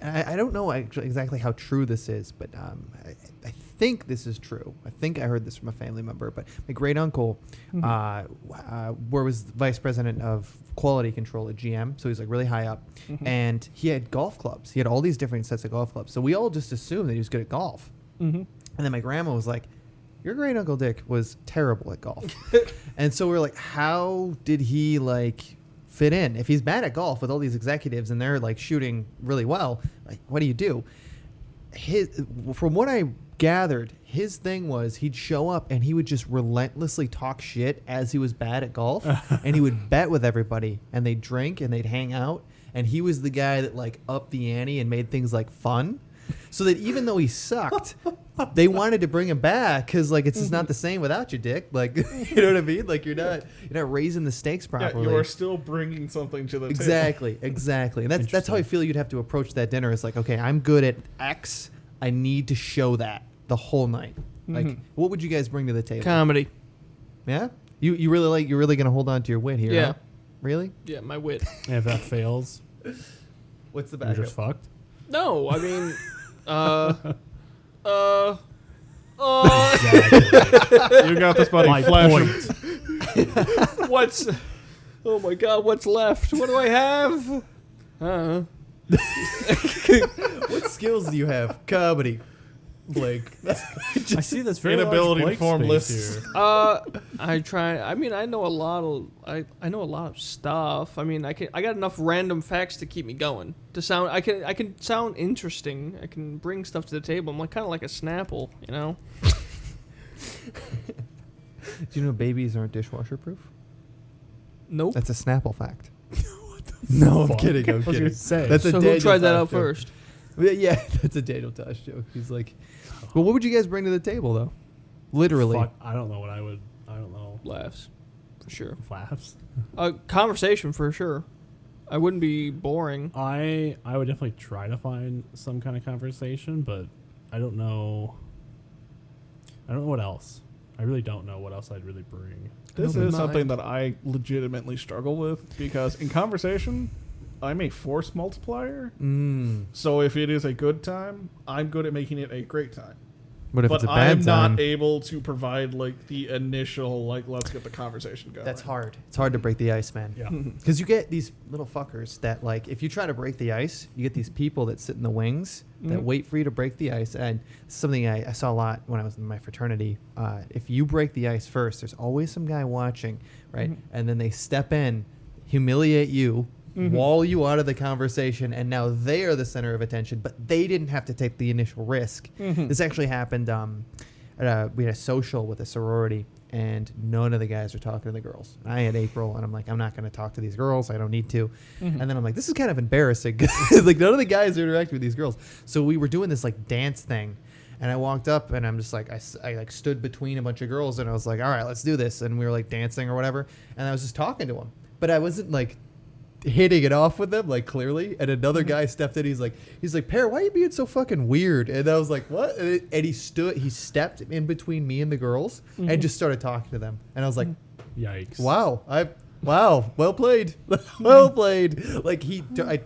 Speaker 2: I don't know exactly how true this is, but I think this is true. I think I heard this from a family member, but my great uncle, was vice president of quality control at GM, so he's like really high up, and he had golf clubs. He had all these different sets of golf clubs, so we all just assumed that he was good at golf. And then my grandma was like, "Your great uncle Dick was terrible at golf," and so we're like, "How did he like fit in? If he's bad at golf with all these executives and they're like shooting really well, like what do you do?" From what I gathered, his thing was he'd show up and he would just relentlessly talk shit as he was bad at golf, and he would bet with everybody, and they'd drink and they'd hang out, and he was the guy that like upped the ante and made things like fun, so that even though he sucked, they wanted to bring him back because like it's just not the same without you, Dick. Like you know what I mean? Like you're not raising the stakes properly.
Speaker 4: Yeah, you are still bringing something to the table.
Speaker 2: Exactly. And that's how I feel you'd have to approach that dinner. It's like, okay, I'm good at X. I need to show that the whole night. Like, what would you guys bring to the table?
Speaker 3: Comedy.
Speaker 2: Yeah? You're really gonna hold on to your wit here.
Speaker 3: Yeah.
Speaker 2: Huh? Really?
Speaker 3: Yeah, my wit.
Speaker 1: And if that fails,
Speaker 2: What's the
Speaker 1: you're
Speaker 2: backup?
Speaker 1: just fucked.
Speaker 3: No, I mean,
Speaker 1: Exactly.
Speaker 4: You got this, buddy.
Speaker 1: My
Speaker 4: Flash
Speaker 1: point.
Speaker 4: him.
Speaker 3: what's? Oh my God, what's left? What do I have?
Speaker 2: What skills do you have? Comedy. Blake.
Speaker 1: I see this very
Speaker 4: Inability to
Speaker 1: large
Speaker 4: form
Speaker 1: blank
Speaker 4: lists.
Speaker 1: space here.
Speaker 3: I try. I mean, I know a lot of. I know a lot of stuff. I mean, I got enough random facts to keep me going. To sound. I can sound interesting. I can bring stuff to the table. I'm like kind of like a Snapple, you know.
Speaker 2: Do you know babies aren't dishwasher proof?
Speaker 3: Nope.
Speaker 2: That's a Snapple fact. No, I'm
Speaker 1: fuck?
Speaker 2: kidding. I'm
Speaker 1: I was
Speaker 2: kidding.
Speaker 1: gonna say.
Speaker 2: That's a
Speaker 3: So who
Speaker 2: Daniel
Speaker 3: tried that
Speaker 2: Tosh
Speaker 3: out
Speaker 2: joke.
Speaker 3: first?
Speaker 2: Yeah, that's a Daniel Tosh joke. He's like, well, what would you guys bring to the table, though? Literally.
Speaker 1: Fuck, I don't know what I would. I don't know.
Speaker 3: Laughs, for sure.
Speaker 1: Laughs.
Speaker 3: Conversation for sure. I wouldn't be boring.
Speaker 1: I would definitely try to find some kind of conversation, but I don't know. I don't know what else. I really don't know what else I'd really bring.
Speaker 4: This
Speaker 3: Open
Speaker 4: is something
Speaker 3: mind.
Speaker 4: that I legitimately struggle with because in conversation, I'm a force multiplier. So if it is a good time, I'm good at making it a great time.
Speaker 2: But if
Speaker 4: But
Speaker 2: it's a
Speaker 4: I'm
Speaker 2: bad time,
Speaker 4: not able to provide like the initial like let's get the conversation going.
Speaker 2: that's hard. It's hard to break the ice, man.
Speaker 1: Yeah.
Speaker 2: Because you get these little fuckers that, like, if you try to break the ice, you get these people that sit in the wings that wait for you to break the ice. And something I saw a lot when I was in my fraternity. If you break the ice first, there's always some guy watching, right? And then they step in, humiliate you, wall you out of the conversation, and now they are the center of attention, but they didn't have to take the initial risk. This actually happened. We had a social with a sorority, and none of the guys were talking to the girls. I had April, and I'm like, I'm not going to talk to these girls. I don't need to. And then I'm like, this is kind of embarrassing. Like, none of the guys are interacting with these girls. So we were doing this like dance thing, and I walked up, and I'm just like, I like stood between a bunch of girls, and I was like, all right, let's do this. And we were like dancing or whatever, and I was just talking to them, but I wasn't like hitting it off with them, like, clearly. And another guy stepped in. He's like, Pear, why are you being so fucking weird? And I was like, what? And he stepped in between me and the girls and just started talking to them. And I was like,
Speaker 1: Yikes.
Speaker 2: wow, well played. Well played. Like,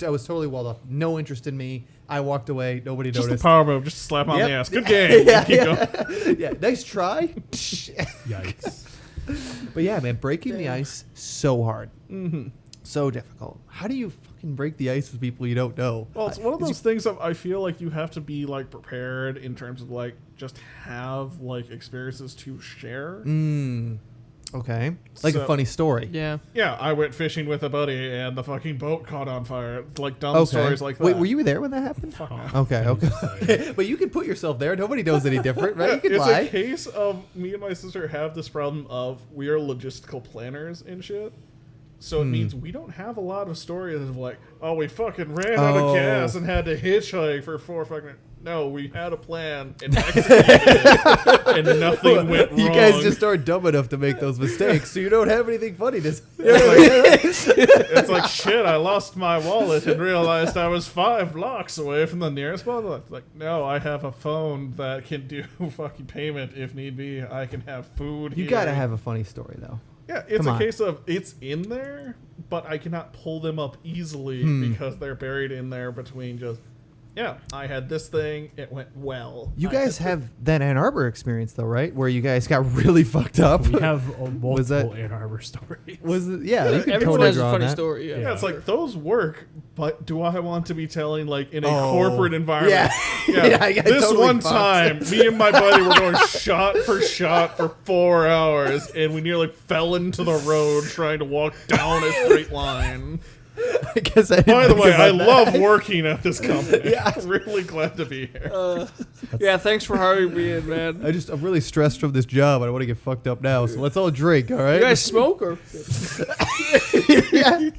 Speaker 2: I was totally walled off. No interest in me. I walked away. Nobody
Speaker 4: Just
Speaker 2: noticed.
Speaker 4: the power move, just slap on
Speaker 2: Yep.
Speaker 4: the ass. Good game. Keep going.
Speaker 2: Yeah, nice try.
Speaker 1: Yikes.
Speaker 2: But yeah, man, breaking the ice, so hard. So difficult. How do you fucking break the ice with people you don't know?
Speaker 4: Well, it's one of those things that I feel like you have to be like prepared in terms of like just have like experiences to share.
Speaker 2: Okay. Like a
Speaker 4: So-
Speaker 2: funny story.
Speaker 3: Yeah.
Speaker 4: Yeah, I went fishing with a buddy and the fucking boat caught on fire. It's like dumb stories like that.
Speaker 2: Wait, were you there when that happened?
Speaker 4: Fuck no.
Speaker 2: Okay, okay. But you can put yourself there. Nobody knows any different, right? You can
Speaker 4: It's
Speaker 2: lie.
Speaker 4: a case of me and my sister have this problem of we are logistical planners and shit. So it means we don't have a lot of stories of like, oh, we fucking ran out of gas and had to hitchhike for 4 fucking... No, we had a plan and executed it, and nothing went wrong.
Speaker 2: You guys just aren't dumb enough to make those mistakes, so you don't have anything funny to say.
Speaker 4: It's like, shit, I lost my wallet and realized I was 5 blocks away from the nearest wallet. It's like, no, I have a phone that can do fucking payment if need be. I can have food
Speaker 2: You
Speaker 4: here.
Speaker 2: gotta have a funny story, though.
Speaker 4: Yeah, it's
Speaker 2: Come
Speaker 4: a
Speaker 2: on.
Speaker 4: case of it's in there, but I cannot pull them up easily because they're buried in there between just... Yeah, I had this thing. It went well.
Speaker 2: You
Speaker 4: I
Speaker 2: guys
Speaker 4: had
Speaker 2: have that Ann Arbor experience, though, right? Where you guys got really fucked up.
Speaker 1: We have multiple
Speaker 2: that-
Speaker 1: Ann Arbor stories.
Speaker 2: Was it? Yeah, you can
Speaker 3: Everyone
Speaker 2: totally
Speaker 3: has a
Speaker 2: draw on
Speaker 3: funny
Speaker 2: that.
Speaker 3: story.
Speaker 4: Yeah,
Speaker 3: Yeah.
Speaker 4: it's like those work, but do I want to be telling like in a
Speaker 2: Oh.
Speaker 4: corporate environment?
Speaker 2: Yeah. Yeah, I got
Speaker 4: this
Speaker 2: totally
Speaker 4: one
Speaker 2: fucked.
Speaker 4: time, me and my buddy were going shot for 4 hours, and we nearly fell into the road trying to walk down a straight line.
Speaker 2: I guess I didn't
Speaker 4: By the
Speaker 2: think
Speaker 4: way, I
Speaker 2: about that.
Speaker 4: love working at this company.
Speaker 2: Yeah.
Speaker 4: I'm really glad to be here.
Speaker 3: Yeah, thanks for hiring me in, man.
Speaker 2: I'm really stressed from this job. I don't want to get fucked up now, so let's all drink, all right?
Speaker 3: You guys smoke or?
Speaker 2: Yeah.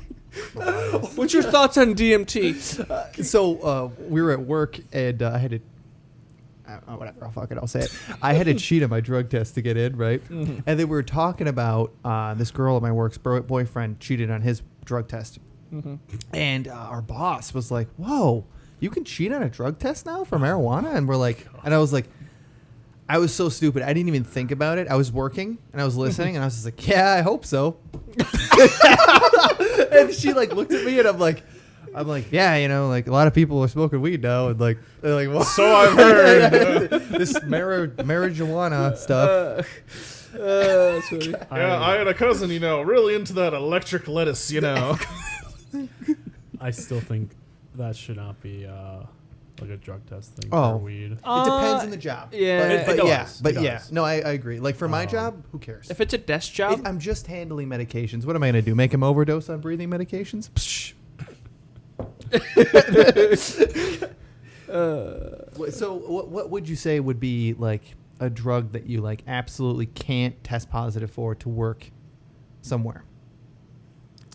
Speaker 3: What's your thoughts on DMT?
Speaker 2: So we were at work, and I had to. Whatever, I'll say it. I had to cheat on my drug test to get in, right? And then we were talking about this girl at my work's boyfriend cheated on his drug test. And our boss was like, "Whoa, you can cheat on a drug test now for marijuana?" And we're like, and I was like, I was so stupid. I didn't even think about it. I was working and I was listening, and I was just like, "Yeah, I hope so." And she like looked at me, and I'm like, "Yeah, you know, like a lot of people are smoking weed now," and like, they're like, "What?"
Speaker 4: So I've heard.
Speaker 2: This marijuana stuff.
Speaker 3: That's funny.
Speaker 4: Yeah, I had a cousin, really into that electric lettuce,
Speaker 1: I still think that should not be like a drug test thing
Speaker 2: Oh.
Speaker 1: for weed.
Speaker 2: It depends on the job.
Speaker 3: yeah.
Speaker 2: but
Speaker 1: It
Speaker 2: yeah,
Speaker 1: does.
Speaker 2: but
Speaker 1: It
Speaker 2: yeah.
Speaker 1: does.
Speaker 2: No, I agree. Like for my job, who cares?
Speaker 3: If it's a desk job,
Speaker 2: I'm just handling medications. What am I gonna do? Make him overdose on breathing medications? Psh. So what would you say would be like a drug that you like absolutely can't test positive for to work somewhere?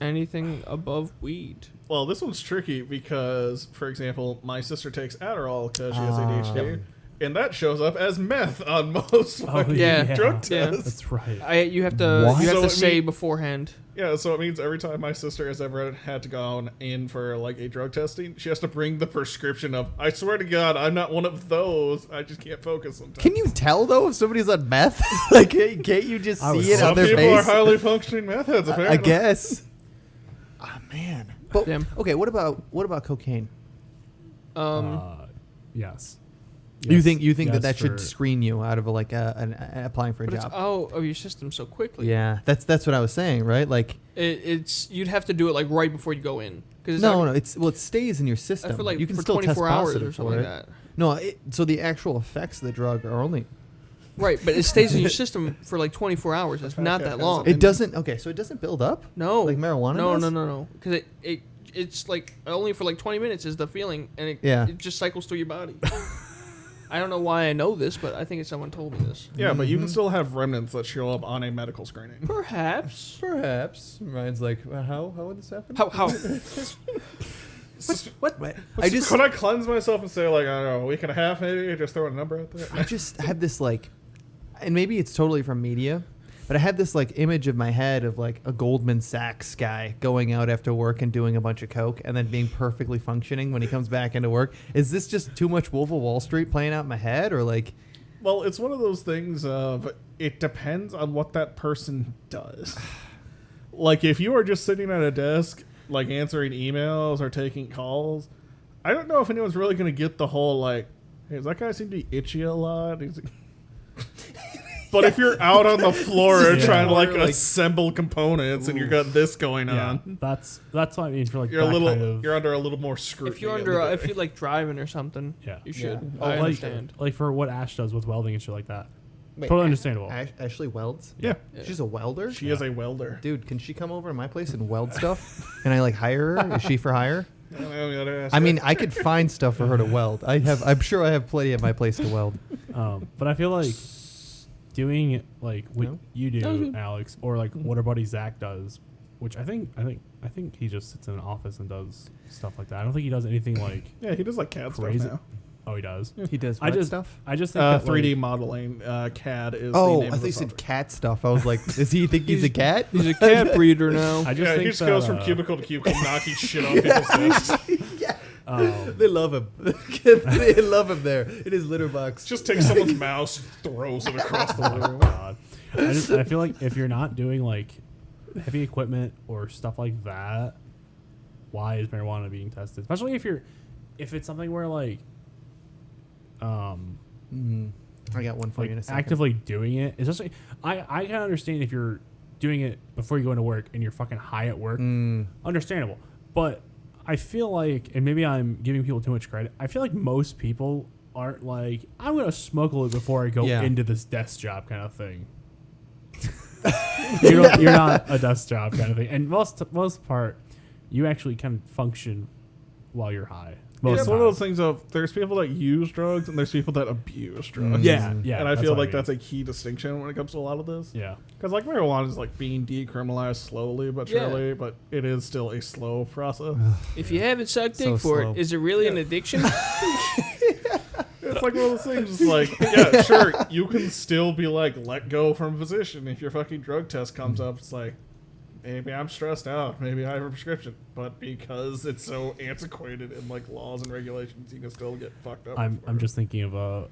Speaker 3: anything above weed.
Speaker 4: Well, this one's tricky because, for example, my sister takes Adderall because she has ADHD, and that shows up as meth on most fucking
Speaker 3: yeah.
Speaker 4: drug
Speaker 3: Yeah.
Speaker 4: tests.
Speaker 1: That's right.
Speaker 3: You have to
Speaker 2: What?
Speaker 3: you have
Speaker 4: So
Speaker 3: to
Speaker 4: it
Speaker 3: say
Speaker 4: mean-
Speaker 3: beforehand.
Speaker 4: Yeah, so it means every time my sister has ever had to go in for like a drug testing, she has to bring the prescription of, I swear to God, I'm not one of those. I just can't focus sometimes.
Speaker 2: Can you tell though if somebody's on meth? Like, can't you just
Speaker 1: I was
Speaker 2: see it on
Speaker 4: Some
Speaker 2: their
Speaker 4: people
Speaker 2: face?
Speaker 4: are highly functioning meth heads, apparently.
Speaker 2: I guess. Oh man. But,
Speaker 3: Damn.
Speaker 2: okay, what about cocaine?
Speaker 1: Yes.
Speaker 2: You think
Speaker 1: Yes,
Speaker 2: that should
Speaker 1: for-
Speaker 2: screen you out of like applying for a
Speaker 3: But it's
Speaker 2: job?
Speaker 3: out of your system so quickly.
Speaker 2: Yeah, that's what I was saying, right? Like,
Speaker 3: It's you'd have to do it like right before you go in. Cause
Speaker 2: no, it stays in your system.
Speaker 3: I feel like
Speaker 2: you can
Speaker 3: for
Speaker 2: still test
Speaker 3: 24 hours
Speaker 2: positive
Speaker 3: or something
Speaker 2: for
Speaker 3: like
Speaker 2: it.
Speaker 3: that.
Speaker 2: No, so the actual effects of the drug are only.
Speaker 3: Right, but it stays in your system for like 24 hours. That's not that long.
Speaker 2: It doesn't. Okay, so it doesn't build up.
Speaker 3: No,
Speaker 2: like marijuana
Speaker 3: No,
Speaker 2: does?
Speaker 3: no. Because it's like only for like 20 minutes is the feeling, and it just cycles through your body. I don't know why I know this, but I think someone told me this.
Speaker 4: Yeah, but you can still have remnants that show up on a medical screening.
Speaker 3: Perhaps.
Speaker 2: Perhaps. Ryan's like, how would this happen?
Speaker 3: How?
Speaker 2: What?
Speaker 4: Could I cleanse myself and say, like, I don't know, a week and a half maybe? Just throw a number out there?
Speaker 2: I just have this like, and maybe it's totally from media, but I have this like image of my head of like a Goldman Sachs guy going out after work and doing a bunch of coke and then being perfectly functioning when he comes back into work. Is this just too much Wolf of Wall Street playing out in my head, or like?
Speaker 4: Well, it's one of those things of it depends on what that person does. Like, if you are just sitting at a desk, like answering emails or taking calls, I don't know if anyone's really going to get the whole, like, hey, does that guy seem to be itchy a lot? He's like, but if you're out on the floor trying to, like, assemble components and you got this going on,
Speaker 1: That's what I mean for like
Speaker 4: you're
Speaker 1: that kind of,
Speaker 4: you're under a little more scrutiny.
Speaker 3: If you're if you're like driving or something,
Speaker 1: Yeah.
Speaker 3: you should.
Speaker 1: Oh,
Speaker 3: I
Speaker 1: like,
Speaker 3: understand.
Speaker 1: like for what Ash does with welding and shit like that.
Speaker 2: Wait,
Speaker 1: Totally understandable.
Speaker 2: Ashley welds.
Speaker 4: Yeah.
Speaker 2: She's a welder.
Speaker 4: She is a welder.
Speaker 2: Dude, can she come over to my place and weld stuff? Can I like hire her? Is she for hire?
Speaker 4: I
Speaker 2: I mean, I could find stuff for her to weld. I'm sure I have plenty at my place to weld.
Speaker 1: But I feel like doing like what
Speaker 2: No?
Speaker 1: you do,
Speaker 3: No, dude.
Speaker 1: Alex, or like what our buddy Zach does which I think he just sits in an office and does stuff like that. I don't think he does anything like
Speaker 4: Yeah, he does like CAD
Speaker 1: crazy.
Speaker 4: stuff now.
Speaker 1: Oh, he does.
Speaker 2: He does
Speaker 1: I
Speaker 2: what
Speaker 1: just
Speaker 2: stuff?
Speaker 1: I just think that,
Speaker 4: 3D
Speaker 1: like,
Speaker 4: modeling. CAD is. the
Speaker 2: Oh,
Speaker 4: name
Speaker 2: I
Speaker 4: of
Speaker 2: thought
Speaker 4: the
Speaker 2: you said
Speaker 4: software.
Speaker 2: cat stuff. I was like, does he think he's a cat?
Speaker 3: He's a cat breeder now.
Speaker 1: I just
Speaker 4: Yeah,
Speaker 1: think
Speaker 4: he just
Speaker 1: that,
Speaker 4: goes from cubicle to cubicle, knocking shit off people's desks.
Speaker 2: They love him. They love him there in his litter box.
Speaker 4: Just takes someone's mouse, throws it across the room.
Speaker 1: God. I feel like if you're not doing like heavy equipment or stuff like that, why is marijuana being tested? Especially if it's something where like
Speaker 2: I got one for
Speaker 1: like
Speaker 2: you in a second.
Speaker 1: actively doing it. It's just like, I can understand if you're doing it before you go into work and you're fucking high at work. Understandable. But I feel like, and maybe I'm giving people too much credit, I feel like most people aren't like, I'm going to smoke a little before I go into this desk job kind of thing. You're not a desk job kind of thing. And most part, you actually can function while you're high.
Speaker 4: It's one of those things of there's people that use drugs and there's people that abuse drugs.
Speaker 1: Yeah.
Speaker 4: And I feel
Speaker 1: what
Speaker 4: like
Speaker 1: mean.
Speaker 4: that's a key distinction when it comes to a lot of this.
Speaker 1: Yeah.
Speaker 4: Because like marijuana is like being decriminalized slowly but
Speaker 3: Yeah.
Speaker 4: surely, but it is still a slow process.
Speaker 3: If you haven't sucked
Speaker 2: So
Speaker 3: dick for
Speaker 2: slow.
Speaker 3: it, is it really an addiction?
Speaker 4: It's like one of those things. It's like, yeah, sure, you can still be like let go from a position if your fucking drug test comes up. It's like, maybe I'm stressed out. Maybe I have a prescription. But because it's so antiquated in like laws and regulations, you can still get fucked up.
Speaker 1: I'm just thinking of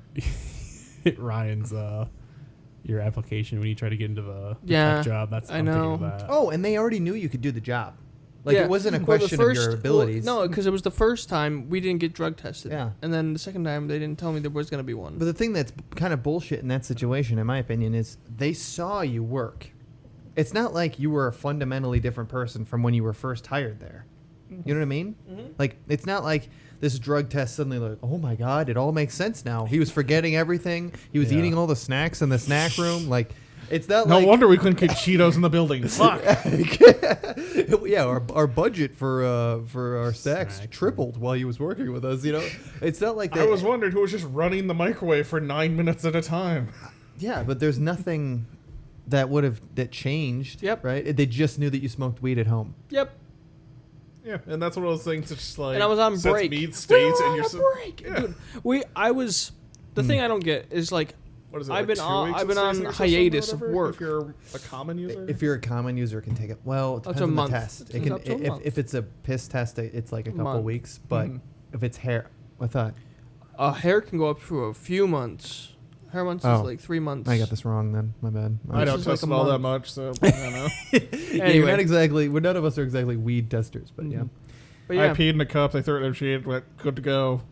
Speaker 1: Ryan's your application when you try to get into the tech job. That's
Speaker 3: I
Speaker 1: I'm thinking
Speaker 3: know.
Speaker 1: of that.
Speaker 2: Oh, and they already knew you could do the job. Like, it wasn't a question of your abilities.
Speaker 3: no, because it was the first time we didn't get drug tested.
Speaker 2: Yeah.
Speaker 3: And then the second time, they didn't tell me there was going to be one.
Speaker 2: But the thing that's kind of bullshit in that situation, in my opinion, is they saw you work. It's not like you were a fundamentally different person from when you were first hired there. You know what I mean? Like, it's not like this drug test suddenly like, oh my God, it all makes sense now. He was forgetting everything. He was eating all the snacks in the snack room. Like, it's not
Speaker 4: no
Speaker 2: like...
Speaker 4: wonder we couldn't get Cheetos in the building. Fuck.
Speaker 2: Yeah, our budget for our snacks tripled while he was working with us, you know? It's not like that...
Speaker 4: I was wondering who was just running the microwave for 9 minutes at a time.
Speaker 2: Yeah, but there's nothing that changed,
Speaker 3: Yep.
Speaker 2: right? They just knew that you smoked weed at home.
Speaker 3: Yep.
Speaker 4: Yeah, and that's one of those things that's just like...
Speaker 3: And I was on
Speaker 4: sets
Speaker 3: break.
Speaker 4: meat
Speaker 3: We
Speaker 4: states
Speaker 3: were
Speaker 4: and
Speaker 3: on
Speaker 4: you're...
Speaker 3: a break.
Speaker 4: Yeah.
Speaker 3: Dude, the thing I don't get is like,
Speaker 4: What is it,
Speaker 3: I've
Speaker 4: like
Speaker 3: been
Speaker 4: 2
Speaker 3: on-
Speaker 4: weeks
Speaker 3: I've
Speaker 4: it
Speaker 3: been
Speaker 4: stays
Speaker 3: on
Speaker 4: in your system or
Speaker 3: hiatus of
Speaker 4: whatever,
Speaker 3: work.
Speaker 4: If you're a common user?
Speaker 2: If you're a common user, it can take it. Well, it
Speaker 3: Up
Speaker 2: depends
Speaker 3: to a
Speaker 2: on
Speaker 3: month.
Speaker 2: the test.
Speaker 3: It's
Speaker 2: It can
Speaker 3: up to a month.
Speaker 2: if it's a piss test, it's like a couple
Speaker 3: Month.
Speaker 2: weeks. But if it's hair, I thought
Speaker 3: hair can go up to a few months. Hair months
Speaker 2: Oh.
Speaker 3: is like 3 months.
Speaker 2: I got this wrong. Then my bad.
Speaker 4: I don't
Speaker 3: is like
Speaker 4: test
Speaker 3: a
Speaker 4: it all that
Speaker 3: month.
Speaker 4: much, so I don't know.
Speaker 2: Yeah, you're
Speaker 3: Anyway.
Speaker 2: not exactly. None of us are exactly weed testers, but yeah.
Speaker 3: But
Speaker 4: I
Speaker 3: yeah.
Speaker 4: peed in a cup, they threw it in a sheet, went, good to go.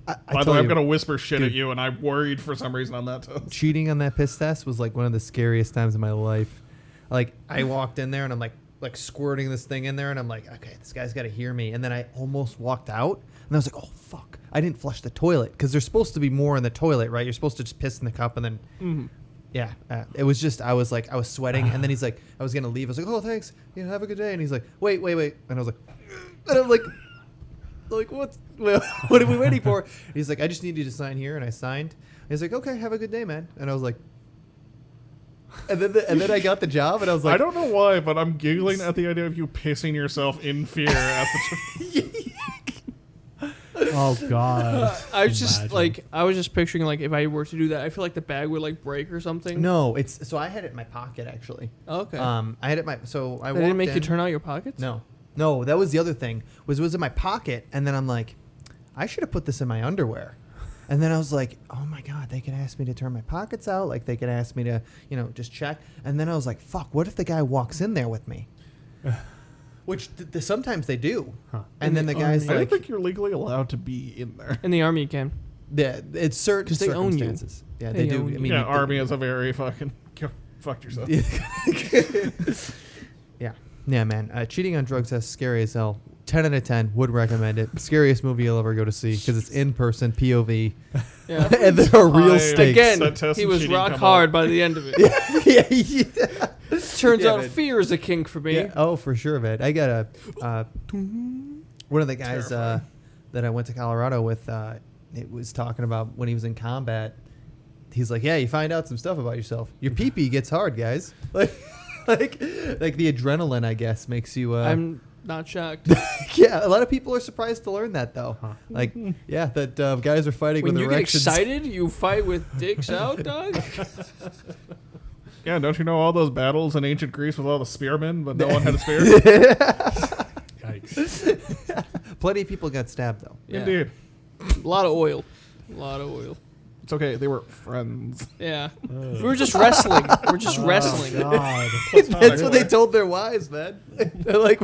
Speaker 2: I
Speaker 4: By the
Speaker 2: tell
Speaker 4: way, I'm
Speaker 2: you,
Speaker 4: going to whisper shit
Speaker 2: dude.
Speaker 4: at you, and I'm worried for some reason on that test.
Speaker 2: cheating on that piss test was like one of the scariest times of my life. Like, I walked in there and I'm like squirting this thing in there, and I'm like, okay, this guy's got to hear me. And then I almost walked out, and I was like, oh fuck, I didn't flush the toilet, because there's supposed to be more in the toilet, right? You're supposed to just piss in the cup and then. Yeah, it was just I was sweating, and then he's like, I was gonna leave. I was like, oh thanks, have a good day. And he's like, wait, and I was like, and I'm like what? What are we waiting for? And he's like, I just need you to sign here, and I signed. And he's like, okay, have a good day, man. And I was like, and then I got the job, and I was like,
Speaker 4: I don't know why, but I'm giggling at the idea of you pissing yourself in fear at the
Speaker 1: Oh God.
Speaker 3: I was just
Speaker 1: Imagine.
Speaker 3: I was just picturing like if I were to do that, I feel like the bag would like break or something.
Speaker 2: no, it's so I had it in my pocket actually.
Speaker 3: Oh, okay.
Speaker 2: I had it so I
Speaker 3: they didn't
Speaker 2: walked
Speaker 3: make you
Speaker 2: in.
Speaker 3: turn out your pockets.
Speaker 2: No, that was the other thing. Was in my pocket, and then I'm like, I should have put this in my underwear. And then I was like, oh my God, they could ask me to turn my pockets out. Like, they could ask me to, just check. And then I was like, fuck, what if the guy walks in there with me? Which sometimes they do.
Speaker 1: Huh.
Speaker 2: And then the guy's
Speaker 4: I don't
Speaker 2: like,
Speaker 4: think you're legally allowed to be in there.
Speaker 3: In the army, you can.
Speaker 2: yeah, it's certain
Speaker 3: 'Cause they own you.
Speaker 2: circumstances. Yeah,
Speaker 3: They
Speaker 2: they do.
Speaker 3: own
Speaker 2: I
Speaker 3: you.
Speaker 2: mean,
Speaker 4: Yeah,
Speaker 2: you-
Speaker 4: Army is a very fucking... Fucked yourself.
Speaker 2: Yeah, man. Cheating on drugs is scary as hell. 10 out of 10. Would recommend it. Scariest movie you'll ever go to see, because it's in person, POV.
Speaker 3: Yeah.
Speaker 2: And there are real
Speaker 4: I-
Speaker 2: stakes.
Speaker 3: Again,
Speaker 4: That test
Speaker 3: he
Speaker 4: and
Speaker 3: was
Speaker 4: cheating
Speaker 3: rock
Speaker 4: come
Speaker 3: hard
Speaker 4: up.
Speaker 3: by the end of it.
Speaker 2: yeah.
Speaker 3: Turns
Speaker 2: Yeah,
Speaker 3: out
Speaker 2: man.
Speaker 3: fear is a kink for me.
Speaker 2: Yeah, oh, for sure, man. I got one of the guys that I went to Colorado with. It was talking about when he was in combat. He's like, yeah, you find out some stuff about yourself. Your pee-pee gets hard, guys. Like, like the adrenaline, I guess, makes you.
Speaker 3: I'm not shocked.
Speaker 2: Yeah, a lot of people are surprised to learn that, though.
Speaker 1: Huh.
Speaker 2: Like, yeah, that guys are fighting
Speaker 3: When
Speaker 2: with
Speaker 3: you get
Speaker 2: erections.
Speaker 3: excited, you fight with dicks out, dog.
Speaker 4: Yeah, don't you know all those battles in ancient Greece with all the spearmen, but no one had a spear?
Speaker 1: Yikes.
Speaker 2: Plenty of people got stabbed, though.
Speaker 3: Yeah.
Speaker 4: Indeed.
Speaker 3: A lot of oil.
Speaker 4: It's okay. They were friends.
Speaker 3: Yeah.
Speaker 1: Ugh.
Speaker 3: We were just wrestling. We're just wrestling.
Speaker 1: God.
Speaker 2: That's what they told their wives, man. They're like,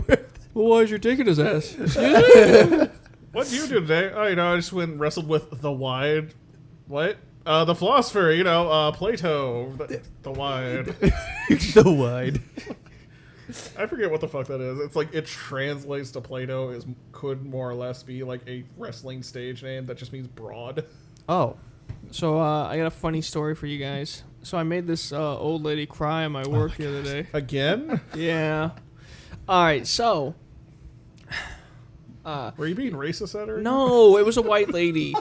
Speaker 3: Well, why is your dick in his ass?
Speaker 4: What do you do today? Oh, I just went and wrestled with the wide. What? The philosopher, Plato. The wide.
Speaker 2: the wide.
Speaker 4: I forget what the fuck that is. It's like it translates to Plato could more or less be like a wrestling stage name that just means broad.
Speaker 2: Oh.
Speaker 3: So I got a funny story for you guys. So I made this old lady cry at my work the other day.
Speaker 4: Again?
Speaker 3: Yeah. All right. So.
Speaker 4: Were you being racist at her?
Speaker 3: No, it was a white lady.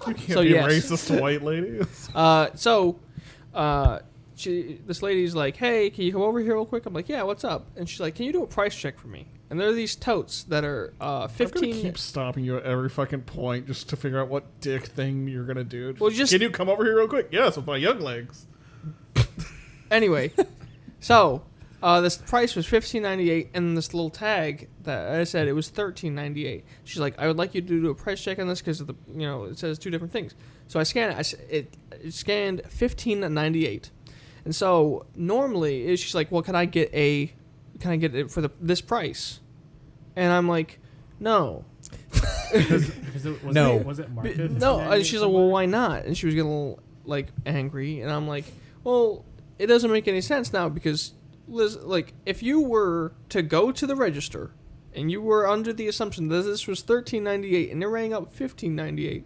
Speaker 4: You can't
Speaker 3: So,
Speaker 4: be
Speaker 3: yes.
Speaker 4: racist to white ladies.
Speaker 3: This lady's like, hey, can you come over here real quick? I'm like, yeah, what's up? And she's like, can you do a price check for me? And there are these totes that are
Speaker 4: I'm
Speaker 3: 15.
Speaker 4: gonna keep stopping you at every fucking point just to figure out what dick thing you're gonna do.
Speaker 3: Well, just-
Speaker 4: Can you come over here real quick? Yes, with my young legs.
Speaker 3: Anyway, so this price was $15.98, and this little tag that I said it was $13.98. She's like, I would like you to do a price check on this because of the it says two different things. So I scanned it. It scanned $15.98, and so normally she's like, well, can I get it for this price? And I'm like, no.
Speaker 2: No.
Speaker 1: Was it market?
Speaker 3: No, and she's like, well, why not? And she was getting a little, angry, and I'm like, well, it doesn't make any sense now because, Liz, if you were to go to the register and you were under the assumption that this was $13.98 and they're rang up $15.98,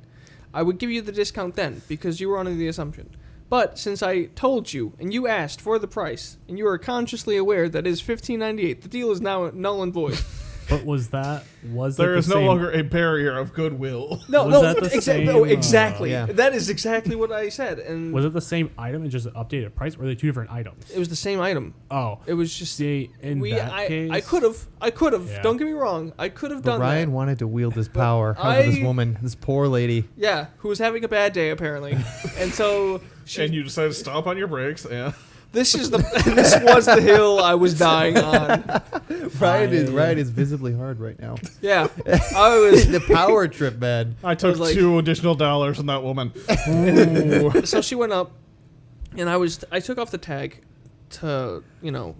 Speaker 3: I would give you the discount then because you were under the assumption. But since I told you and you asked for the price and you are consciously aware that it is $15.98, the deal is now null and void.
Speaker 1: But
Speaker 4: There is no longer a barrier of goodwill.
Speaker 3: No,
Speaker 1: Was that the same,
Speaker 3: exactly.
Speaker 2: yeah.
Speaker 3: That is exactly what I said. And
Speaker 1: Was it the same item and just an updated price, or were they two different items?
Speaker 3: it was the same item.
Speaker 1: Oh,
Speaker 3: It was just
Speaker 1: see, in that case,
Speaker 3: I could have.
Speaker 1: Yeah.
Speaker 3: Don't get me wrong. I could have
Speaker 2: But
Speaker 3: done
Speaker 2: Ryan
Speaker 3: that.
Speaker 2: wanted to wield his power over this woman, this poor lady.
Speaker 3: Yeah, who was having a bad day apparently, and so
Speaker 4: And you decided to stomp on your brakes. Yeah.
Speaker 3: this was the hill I was dying on.
Speaker 2: Ryan is visibly hard right now.
Speaker 3: Yeah, I was.
Speaker 2: The power trip, man.
Speaker 4: I took
Speaker 3: like-
Speaker 4: $2 additional on that woman. Ooh.
Speaker 3: So she went up, and I took off the tag, to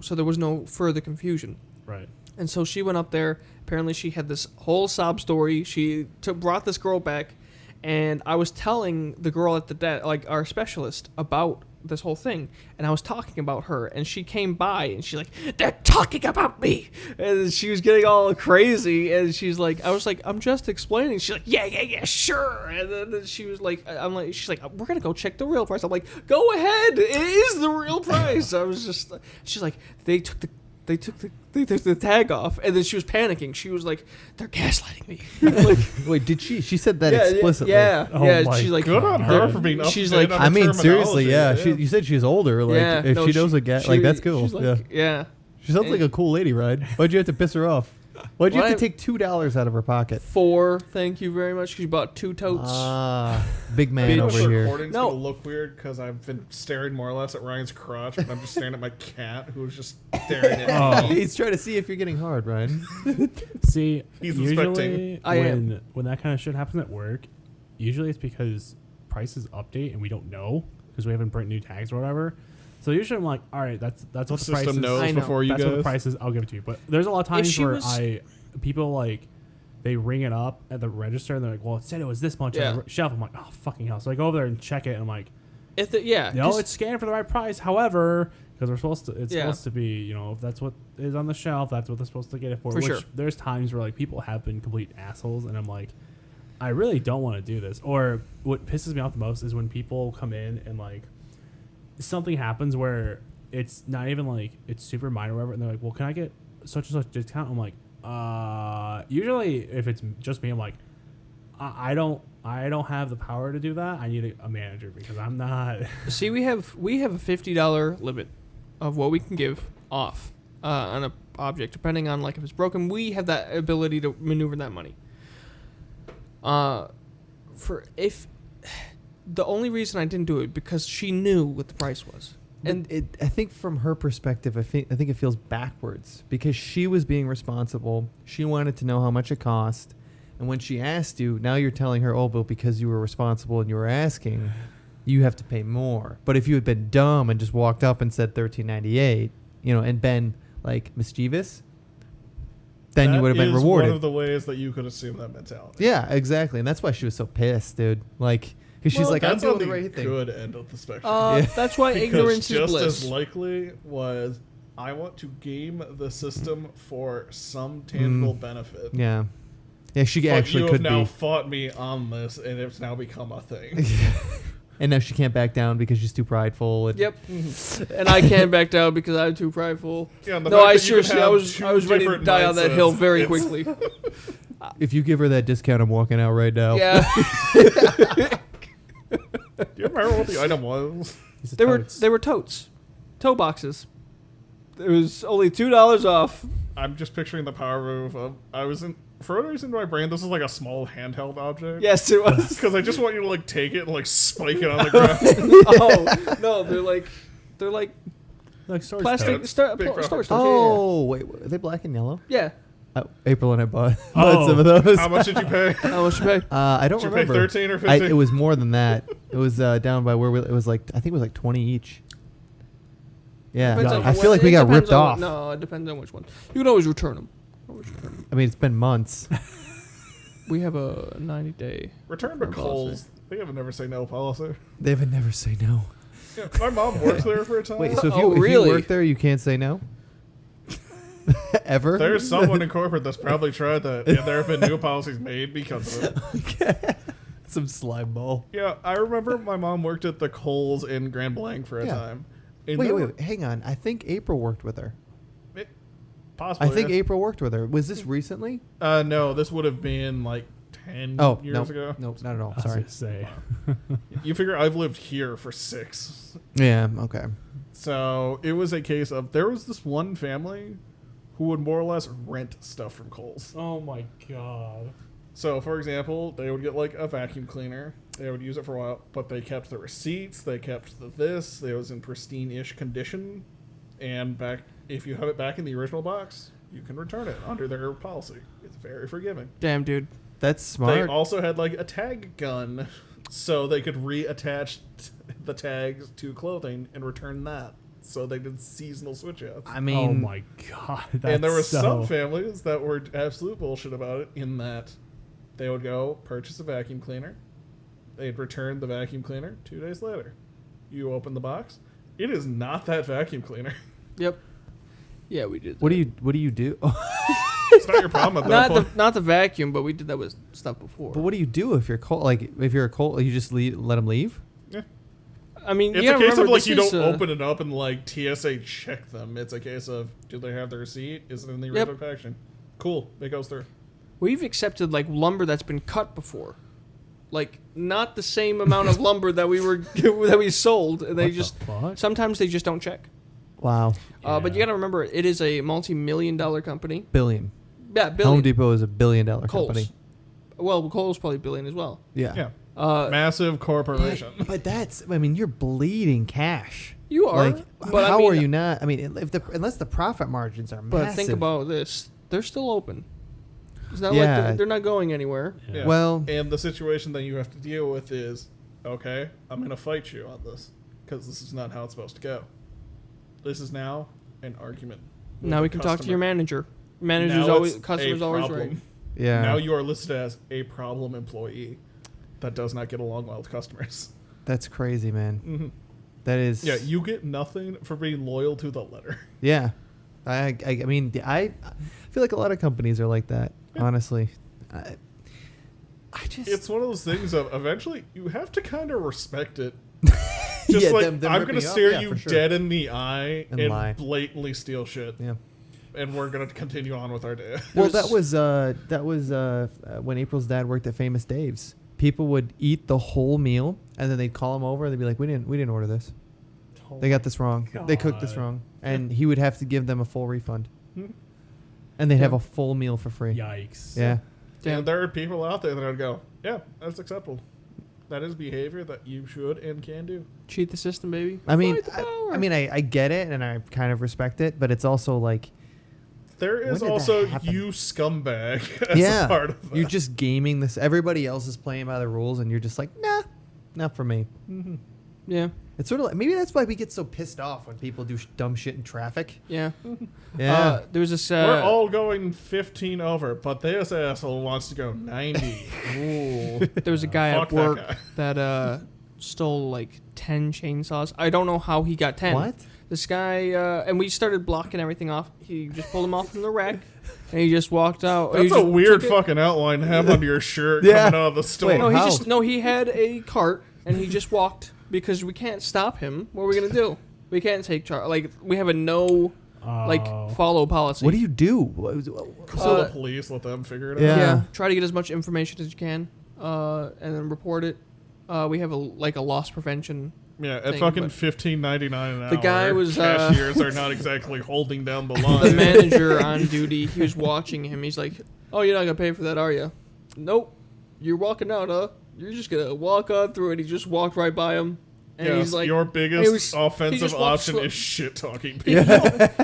Speaker 3: so there was no further confusion.
Speaker 1: right.
Speaker 3: And so she went up there. Apparently, she had this whole sob story. She brought this girl back, and I was telling the girl at the our specialist, about this whole thing, and I was talking about her, and she came by, and she's like, "They're talking about me," and she was getting all crazy, and she's like, I was like, "I'm just explaining." She's like, "Yeah, sure," and then she was like, she's like, "We're gonna go check the real price." I'm like, "Go ahead, it is the real price." I was just, she's like, they took the tag off, and then she was panicking. She was like, "They're gaslighting me." Like,
Speaker 2: Wait, did she? She said that explicitly.
Speaker 3: Yeah,
Speaker 1: Oh
Speaker 3: yeah.
Speaker 1: my
Speaker 3: She's like,
Speaker 4: Good on her
Speaker 3: they're-
Speaker 4: for being up
Speaker 3: she's
Speaker 4: to date
Speaker 3: like,
Speaker 4: on the
Speaker 2: I mean, seriously,
Speaker 4: terminology,
Speaker 2: yeah. You said she's older. Like,
Speaker 3: yeah,
Speaker 2: if
Speaker 3: no,
Speaker 2: she knows a guy, like, that's cool.
Speaker 3: She's like, yeah.
Speaker 2: She sounds like a cool lady, right? Why'd you have to piss her off? Why'd you have to take $2 out of her pocket?
Speaker 3: 4, thank you very much. She bought 2 totes.
Speaker 2: Ah, big man
Speaker 3: Bitch.
Speaker 2: over
Speaker 4: The
Speaker 2: here.
Speaker 4: recording's
Speaker 3: No.
Speaker 4: gonna look weird because I've been staring more or less at Ryan's crotch, but I'm just staring at my cat who's just staring at
Speaker 1: Oh.
Speaker 4: me.
Speaker 2: He's trying to see if you're getting hard, Ryan.
Speaker 1: See,
Speaker 4: He's
Speaker 1: usually
Speaker 4: inspecting.
Speaker 3: I am.
Speaker 1: when that kind of shit happens at work, usually it's because prices update and we don't know because we haven't printed new tags or whatever. So usually I'm like, all right, that's what the price
Speaker 4: System
Speaker 1: is.
Speaker 4: knows
Speaker 3: I know.
Speaker 4: before you
Speaker 1: That's what the
Speaker 4: guys.
Speaker 1: price is. I'll give it to you. But there's a lot of times
Speaker 3: she
Speaker 1: where
Speaker 3: was-
Speaker 1: people like they ring it up at the register and they're like, well, it said it was this much
Speaker 3: Yeah.
Speaker 1: on the shelf. I'm like, oh fucking hell. So I go over there and check it and I'm like,
Speaker 3: Yeah.
Speaker 1: no,
Speaker 3: 'cause-
Speaker 1: it's scanned for the right price. However, because it's
Speaker 3: Yeah.
Speaker 1: supposed to be, if that's what is on the shelf, that's what they're supposed to get it for.
Speaker 3: For
Speaker 1: which
Speaker 3: sure.
Speaker 1: there's times where like people have been complete assholes, and I'm like, I really don't want to do this. Or what pisses me off the most is when people come in and like something happens where it's not even like it's super minor or whatever, and they're like, well, can I get such and such discount? I'm like, usually if it's just me, I'm like, I don't have the power to do that. I need a manager because I'm not.
Speaker 3: See, we have a $50 limit of what we can give off on a object, depending on like if it's broken. We have that ability to maneuver that money. For if the only reason I didn't do it because she knew what the price was.
Speaker 2: And I think from her perspective, I think it feels backwards because she was being responsible. She wanted to know how much it cost. And when she asked you, now you're telling her, oh, but because you were responsible and you were asking, you have to pay more. But if you had been dumb and just walked up and said $13.98, and been like mischievous, then you would have been rewarded.
Speaker 4: One of the ways that you could assume that mentality.
Speaker 2: Yeah, exactly. And that's why she was so pissed, dude. Like, because she's like, I'm doing the right thing.
Speaker 4: Good end of the spectrum.
Speaker 3: That's why ignorance is
Speaker 4: just
Speaker 3: bliss.
Speaker 4: as likely was I want to game the system for some tangible benefit.
Speaker 2: Yeah. Yeah, she
Speaker 4: But
Speaker 2: actually
Speaker 4: you
Speaker 2: could
Speaker 4: have now
Speaker 2: be.
Speaker 4: fought me on this, and it's now become a thing.
Speaker 2: And now she can't back down because she's too prideful. And
Speaker 3: Yep. And I can't back down because I'm too prideful.
Speaker 4: Yeah, and the
Speaker 3: No,
Speaker 4: fact
Speaker 3: I
Speaker 4: that you can
Speaker 3: seriously, I
Speaker 4: have
Speaker 3: was
Speaker 4: two
Speaker 3: ready to
Speaker 4: different
Speaker 3: die on that
Speaker 4: mindsets,
Speaker 3: hill very
Speaker 4: it's-
Speaker 3: quickly.
Speaker 2: if you give her that discount, I'm walking out right now.
Speaker 3: Yeah.
Speaker 4: Do you remember what the item was?
Speaker 3: They were totes. Toe boxes. It was only $2 off.
Speaker 4: I'm just picturing the power move of for whatever reason in my brain, this is like a small handheld object.
Speaker 3: Yes, it was.
Speaker 4: Because I just want you to like take it and like spike it on the ground.
Speaker 3: Oh no, they're like
Speaker 1: Like storage
Speaker 3: plastic
Speaker 1: totes.
Speaker 4: Big
Speaker 3: storage
Speaker 4: rock.
Speaker 3: totes.
Speaker 2: Oh, wait. Are they black and yellow?
Speaker 3: Yeah.
Speaker 2: April and I bought
Speaker 1: Oh.
Speaker 2: some of those.
Speaker 4: How much did you pay?
Speaker 3: How much you pay?
Speaker 2: I don't
Speaker 4: Did you pay
Speaker 2: remember.
Speaker 4: 13 or 15?
Speaker 2: It was more than that. It was down by where it was like, I think it was like 20 each. Yeah.
Speaker 3: Depends on
Speaker 2: I
Speaker 3: what-
Speaker 2: feel like we
Speaker 3: it
Speaker 2: got
Speaker 3: depends
Speaker 2: ripped
Speaker 3: on
Speaker 2: off.
Speaker 3: No, it depends on which one. You can always return them.
Speaker 2: I mean, it's been months.
Speaker 3: We have a 90-day.
Speaker 4: Return to
Speaker 3: Policy.
Speaker 4: Kohl's. They have a never say no policy.
Speaker 2: They would never say no.
Speaker 4: Yeah, my mom works there for a time.
Speaker 2: Wait, so if
Speaker 3: Oh,
Speaker 2: you
Speaker 3: really?
Speaker 2: work there, you can't say no? Ever?
Speaker 4: There's someone in corporate that's probably tried that, and there have been new policies made because of it.
Speaker 2: Some slime ball.
Speaker 4: Yeah, I remember my mom worked at the Kohl's in Grand Blanc for a
Speaker 2: Yeah.
Speaker 4: time. And
Speaker 2: Wait, hang on. I think April worked with her.
Speaker 4: Possibly.
Speaker 2: I think
Speaker 4: yeah.
Speaker 2: April worked with her. Was this recently?
Speaker 4: No, this would have been like 10
Speaker 2: Oh,
Speaker 4: years ago.
Speaker 2: Nope, not at all.
Speaker 1: I was
Speaker 2: Sorry.
Speaker 1: gonna say.
Speaker 4: You figure I've lived here for 6.
Speaker 2: Yeah, okay.
Speaker 4: So it was a case of there was this one family who would more or less rent stuff from Kohl's.
Speaker 1: Oh my god.
Speaker 4: So, for example, they would get like a vacuum cleaner. They would use it for a while, but they kept the receipts. They kept this. It was in pristine-ish condition. And if you have it back in the original box, you can return it under their policy. It's very forgiving.
Speaker 3: Damn, dude.
Speaker 2: That's
Speaker 4: They
Speaker 2: smart.
Speaker 4: also had like a tag gun, so they could reattach the tags to clothing and return that. So they did seasonal switch outs.
Speaker 2: I mean,
Speaker 1: Oh my god. That's
Speaker 4: And there were
Speaker 1: so...
Speaker 4: some families that were absolute bullshit about it in that they would go purchase a vacuum cleaner. They'd return the vacuum cleaner 2 days later. You open the box. It is not that vacuum cleaner.
Speaker 3: Yep. Yeah, we did.
Speaker 2: what do
Speaker 3: that.
Speaker 2: you do?
Speaker 4: It's not your problem at that point.
Speaker 3: Not the vacuum, but we did that with stuff before.
Speaker 2: But what do you do if you're cold? Like, if you're a cold, you just let them leave?
Speaker 4: Yeah.
Speaker 3: I mean,
Speaker 4: It's
Speaker 3: you
Speaker 4: a
Speaker 3: gotta
Speaker 4: case of
Speaker 3: remember,
Speaker 4: like
Speaker 3: this
Speaker 4: you
Speaker 3: is,
Speaker 4: don't open it up and like TSA check them. It's a case of do they have the receipt? Is it in the
Speaker 3: Yep.
Speaker 4: original packaging? Cool. It goes through.
Speaker 3: We've accepted like lumber that's been cut before, like not the same amount of lumber that we sold. And they
Speaker 1: What the
Speaker 3: just
Speaker 1: fuck?
Speaker 3: sometimes they just don't check.
Speaker 2: Wow.
Speaker 3: But you
Speaker 1: Yeah.
Speaker 3: got to remember, it is a multi-million-dollar company.
Speaker 2: Billion.
Speaker 3: Yeah, billion.
Speaker 2: Home Depot is a $1 billion
Speaker 3: Kohl's.
Speaker 2: company.
Speaker 3: Well, Kohl's probably billion as well.
Speaker 2: Yeah.
Speaker 4: Yeah. Massive corporation.
Speaker 2: But that's, I mean, you're bleeding cash.
Speaker 3: You are,
Speaker 2: Like,
Speaker 3: but
Speaker 2: how
Speaker 3: I mean,
Speaker 2: are you not? I mean, unless the profit margins are
Speaker 3: But
Speaker 2: massive.
Speaker 3: think about this: they're still open. It's not
Speaker 2: Yeah.
Speaker 3: like they're not going anywhere.
Speaker 1: Yeah.
Speaker 4: Yeah.
Speaker 2: Well,
Speaker 4: And the situation that you have to deal with is, okay, I'm going to fight you on this because this is not how it's supposed to go. This is now an argument. with
Speaker 3: Now
Speaker 4: the
Speaker 3: we can talk to your
Speaker 4: customer.
Speaker 3: manager. Manager's
Speaker 4: Now
Speaker 3: always,
Speaker 4: it's
Speaker 3: customer's
Speaker 4: a
Speaker 3: always
Speaker 4: problem.
Speaker 3: right.
Speaker 2: yeah.
Speaker 4: Now you are listed as a problem employee that does not get along well with customers.
Speaker 2: That's crazy, man.
Speaker 4: Mm-hmm.
Speaker 2: That is.
Speaker 4: Yeah, you get nothing for being loyal to the letter.
Speaker 2: Yeah. I mean, I feel like a lot of companies are like that, honestly. I just.
Speaker 4: It's one of those things of eventually you have to kind of respect it. Just
Speaker 2: Yeah,
Speaker 4: like
Speaker 2: them
Speaker 4: I'm going to
Speaker 2: ripping you off,
Speaker 4: stare
Speaker 2: yeah,
Speaker 4: you
Speaker 2: for sure.
Speaker 4: dead in the eye
Speaker 2: And
Speaker 4: and
Speaker 2: lie.
Speaker 4: blatantly steal shit,
Speaker 2: Yeah.
Speaker 4: and we're going to continue on with our day.
Speaker 2: Well,
Speaker 3: There's-
Speaker 2: that was when April's dad worked at Famous Dave's. People would eat the whole meal, and then they'd call him over, and they'd be like, "We didn't order this." They got this wrong. They cooked this
Speaker 1: God.
Speaker 2: wrong, and he would have to give them a full refund,
Speaker 4: Hmm.
Speaker 2: and they'd have a full meal for free.
Speaker 1: Yikes.
Speaker 2: Yeah.
Speaker 3: Damn.
Speaker 4: And there are people out there that would go, yeah, that's acceptable. That is behavior that you should and can do.
Speaker 3: Cheat the system, baby.
Speaker 2: I mean,
Speaker 3: Fight the power.
Speaker 2: I get it, and I kind of respect it, but it's also like,
Speaker 4: There
Speaker 2: When
Speaker 4: is
Speaker 2: did that
Speaker 4: also
Speaker 2: happen?
Speaker 4: you scumbag as
Speaker 2: yeah,
Speaker 4: a part of that.
Speaker 2: you're just gaming this. Everybody else is playing by the rules, and you're just like, nah, not for me.
Speaker 4: Mhm.
Speaker 3: Yeah.
Speaker 2: It's sort of like, maybe that's why we get so pissed off when people do dumb shit in traffic.
Speaker 3: Yeah.
Speaker 2: Yeah.
Speaker 3: There was this.
Speaker 4: We're all going 15 over, but this asshole wants to go 90. Ooh.
Speaker 3: There was a guy
Speaker 4: Fuck
Speaker 3: at work
Speaker 4: that
Speaker 3: that stole like 10 chainsaws. I don't know how he got 10.
Speaker 2: What?
Speaker 3: This guy, and we started blocking everything off. He just pulled them off from the rack, and he just walked out. He
Speaker 4: That's a
Speaker 3: just
Speaker 4: weird
Speaker 3: took it.
Speaker 4: fucking outline to have under your shirt
Speaker 2: Yeah.
Speaker 4: coming out of the store.
Speaker 2: Wait,
Speaker 3: No,
Speaker 2: How?
Speaker 3: he had a cart, and he just walked because we can't stop him. What are we gonna do? We can't take charge. Like we have a no follow policy.
Speaker 2: What do you do?
Speaker 4: Call the police, let them figure it
Speaker 2: Yeah.
Speaker 4: out.
Speaker 3: Yeah, try to get as much information as you can, and then report it. We have a loss prevention.
Speaker 4: Yeah, at
Speaker 3: Thing,
Speaker 4: fucking
Speaker 3: but-
Speaker 4: $15.99 an hour.
Speaker 3: The guy was,
Speaker 4: cashiers are not exactly holding down the
Speaker 3: The
Speaker 4: line.
Speaker 3: manager on duty, he was watching him. He's like, "Oh, you're not gonna pay for that, are you?" "Nope." "You're walking out, huh? You're just gonna walk on through it." He just walked right by him, and
Speaker 4: Yes,
Speaker 3: he's like,
Speaker 4: your biggest
Speaker 3: he was- he
Speaker 4: offensive
Speaker 3: just walked
Speaker 4: option
Speaker 3: slow-
Speaker 4: is shit talking people.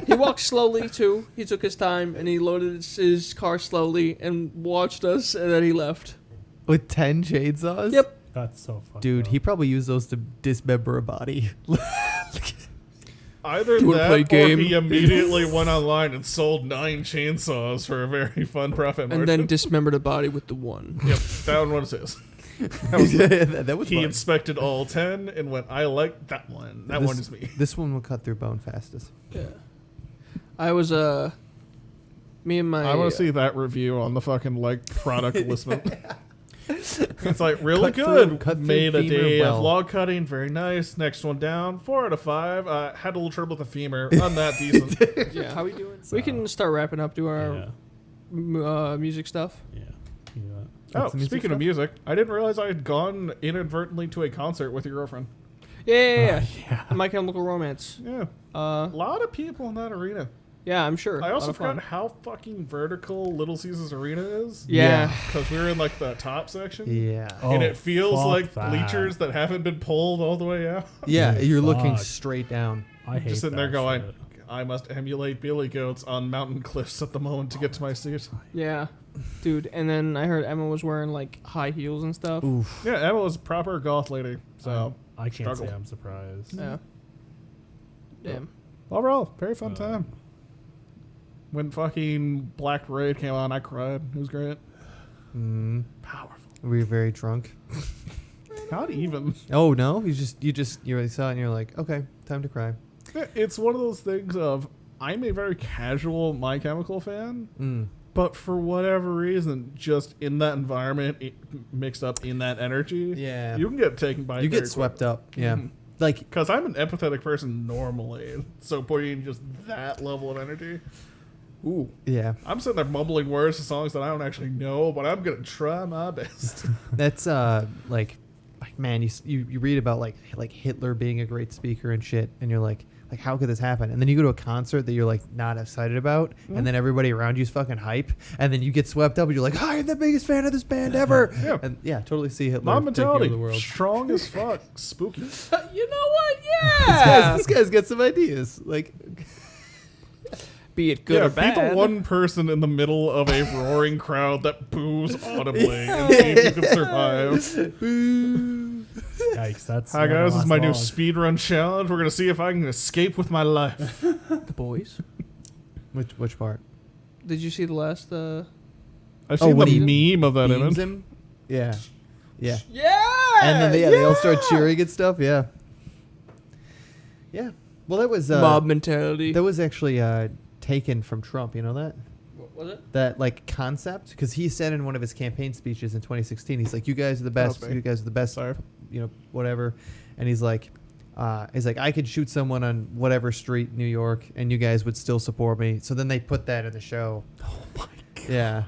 Speaker 3: he walked slowly too. He took his time and he loaded his car slowly and watched us, and then he left.
Speaker 2: With 10 chainsaws?
Speaker 3: Yep.
Speaker 1: That's so funny.
Speaker 2: Dude, he probably used those to dismember a body.
Speaker 4: Either
Speaker 3: Do you wanna
Speaker 4: that,
Speaker 3: play
Speaker 4: or
Speaker 3: game?
Speaker 4: he immediately went online and sold 9 chainsaws for a very fun profit margin.
Speaker 3: And then dismembered a body with the one.
Speaker 4: Yep, that one was his.
Speaker 2: that was
Speaker 4: He
Speaker 2: fun.
Speaker 4: inspected all 10 and went, I like that one. That one is me.
Speaker 2: This one will cut through bone fastest.
Speaker 3: Yeah. I was me and my
Speaker 4: I want to see that review on the fucking product listment. It's like really
Speaker 2: Cut
Speaker 4: good.
Speaker 2: through- cut through
Speaker 4: Made a
Speaker 2: femur
Speaker 4: day
Speaker 2: well.
Speaker 4: of log cutting, very nice. Next one down, 4 out of 5. Had a little trouble with the femur, on that decent.
Speaker 3: Yeah, how we doing? We can start wrapping up, do our music stuff.
Speaker 1: Yeah. You know
Speaker 4: Oh,
Speaker 2: some music
Speaker 4: speaking
Speaker 2: stuff?
Speaker 4: of music, I didn't realize I had gone inadvertently to a concert with your girlfriend.
Speaker 3: Yeah.
Speaker 1: yeah.
Speaker 3: My Chemical Romance.
Speaker 4: Yeah, a lot of people in that arena.
Speaker 3: Yeah, I'm sure.
Speaker 4: I
Speaker 3: A
Speaker 4: also
Speaker 3: lot of
Speaker 4: forgot
Speaker 3: fun.
Speaker 4: how fucking vertical Little Caesars Arena is.
Speaker 3: Yeah.
Speaker 4: Because we were in the top section.
Speaker 2: Yeah.
Speaker 4: And
Speaker 1: Oh,
Speaker 4: it feels
Speaker 1: fuck
Speaker 4: like
Speaker 1: that.
Speaker 4: bleachers that haven't been pulled all the way out.
Speaker 2: Yeah,
Speaker 1: Dude,
Speaker 2: you're looking
Speaker 1: fuck.
Speaker 2: straight down.
Speaker 1: I hate
Speaker 4: Just sitting there
Speaker 1: that
Speaker 4: going,
Speaker 1: shit.
Speaker 4: I must emulate billy goats on mountain cliffs at the moment to get to my seat.
Speaker 3: Yeah. Dude, and then I heard Emma was wearing high heels and stuff.
Speaker 2: Oof.
Speaker 4: Yeah, Emma was a proper goth lady. So,
Speaker 1: I can't
Speaker 4: struggle.
Speaker 1: say I'm surprised.
Speaker 3: Yeah. Damn.
Speaker 4: overall, very fun time. When fucking Black Parade came on, I cried. It was great. Powerful.
Speaker 2: Were you very drunk?
Speaker 4: Not even.
Speaker 2: Oh no, you really saw it and you're like, okay, time to cry.
Speaker 4: It's one of those things of, I'm a very casual My Chemical fan, but for whatever reason, just in that environment, mixed up in that energy,
Speaker 2: Yeah.
Speaker 4: you can get taken by it
Speaker 2: You
Speaker 4: very
Speaker 2: get swept
Speaker 4: quickly.
Speaker 2: up. Yeah.
Speaker 4: Mhm.
Speaker 2: Like,
Speaker 4: Because I'm an empathetic person normally, so putting in just that level of energy, ooh.
Speaker 2: yeah.
Speaker 4: I'm sitting there mumbling words to songs that I don't actually know, but I'm gonna try my best.
Speaker 2: That's like man, you read about like Hitler being a great speaker and shit, and you're like how could this happen? And then you go to a concert that you're like not excited about, and then everybody around you's fucking hype, and then you get swept up, and you're like, I'm the biggest fan of this band ever.
Speaker 4: Yeah.
Speaker 2: And yeah, totally see Hitler
Speaker 4: Mom
Speaker 2: take over
Speaker 4: mentality,
Speaker 2: the world.
Speaker 4: strong as fuck, spooky.
Speaker 3: You know what?
Speaker 2: This
Speaker 3: Yeah.
Speaker 2: guy's got some ideas. Like,
Speaker 3: Be it good
Speaker 4: Yeah,
Speaker 3: or
Speaker 4: be
Speaker 3: bad.
Speaker 4: the one person in the middle of a roaring crowd that boos audibly and see if you can survive.
Speaker 1: Yikes, that's
Speaker 4: Hi
Speaker 1: not gonna
Speaker 4: guys, this is
Speaker 1: last
Speaker 4: my new
Speaker 1: long.
Speaker 4: speedrun challenge. We're gonna see if I can escape with my life.
Speaker 3: The boys.
Speaker 2: which part?
Speaker 3: Did you see the last?
Speaker 4: I've
Speaker 2: Oh,
Speaker 4: seen
Speaker 2: what
Speaker 4: the meme of that
Speaker 2: Beams
Speaker 4: image.
Speaker 2: him? Yeah. Yeah.
Speaker 3: Yeah.
Speaker 2: And then they all start cheering and stuff. Yeah. Yeah. Well, that was
Speaker 3: Mob mentality.
Speaker 2: that was actually taken from Trump. You know that
Speaker 3: What was it?
Speaker 2: that concept, because he said in one of his campaign speeches in 2016, he's like, "You guys are the best.
Speaker 4: That was me.
Speaker 2: You guys are the best.
Speaker 4: Sorry.
Speaker 2: Whatever." And he's like, I could shoot someone on whatever street in New York, and you guys would still support me. So then they put that in the show.
Speaker 1: Oh my god.
Speaker 2: Yeah.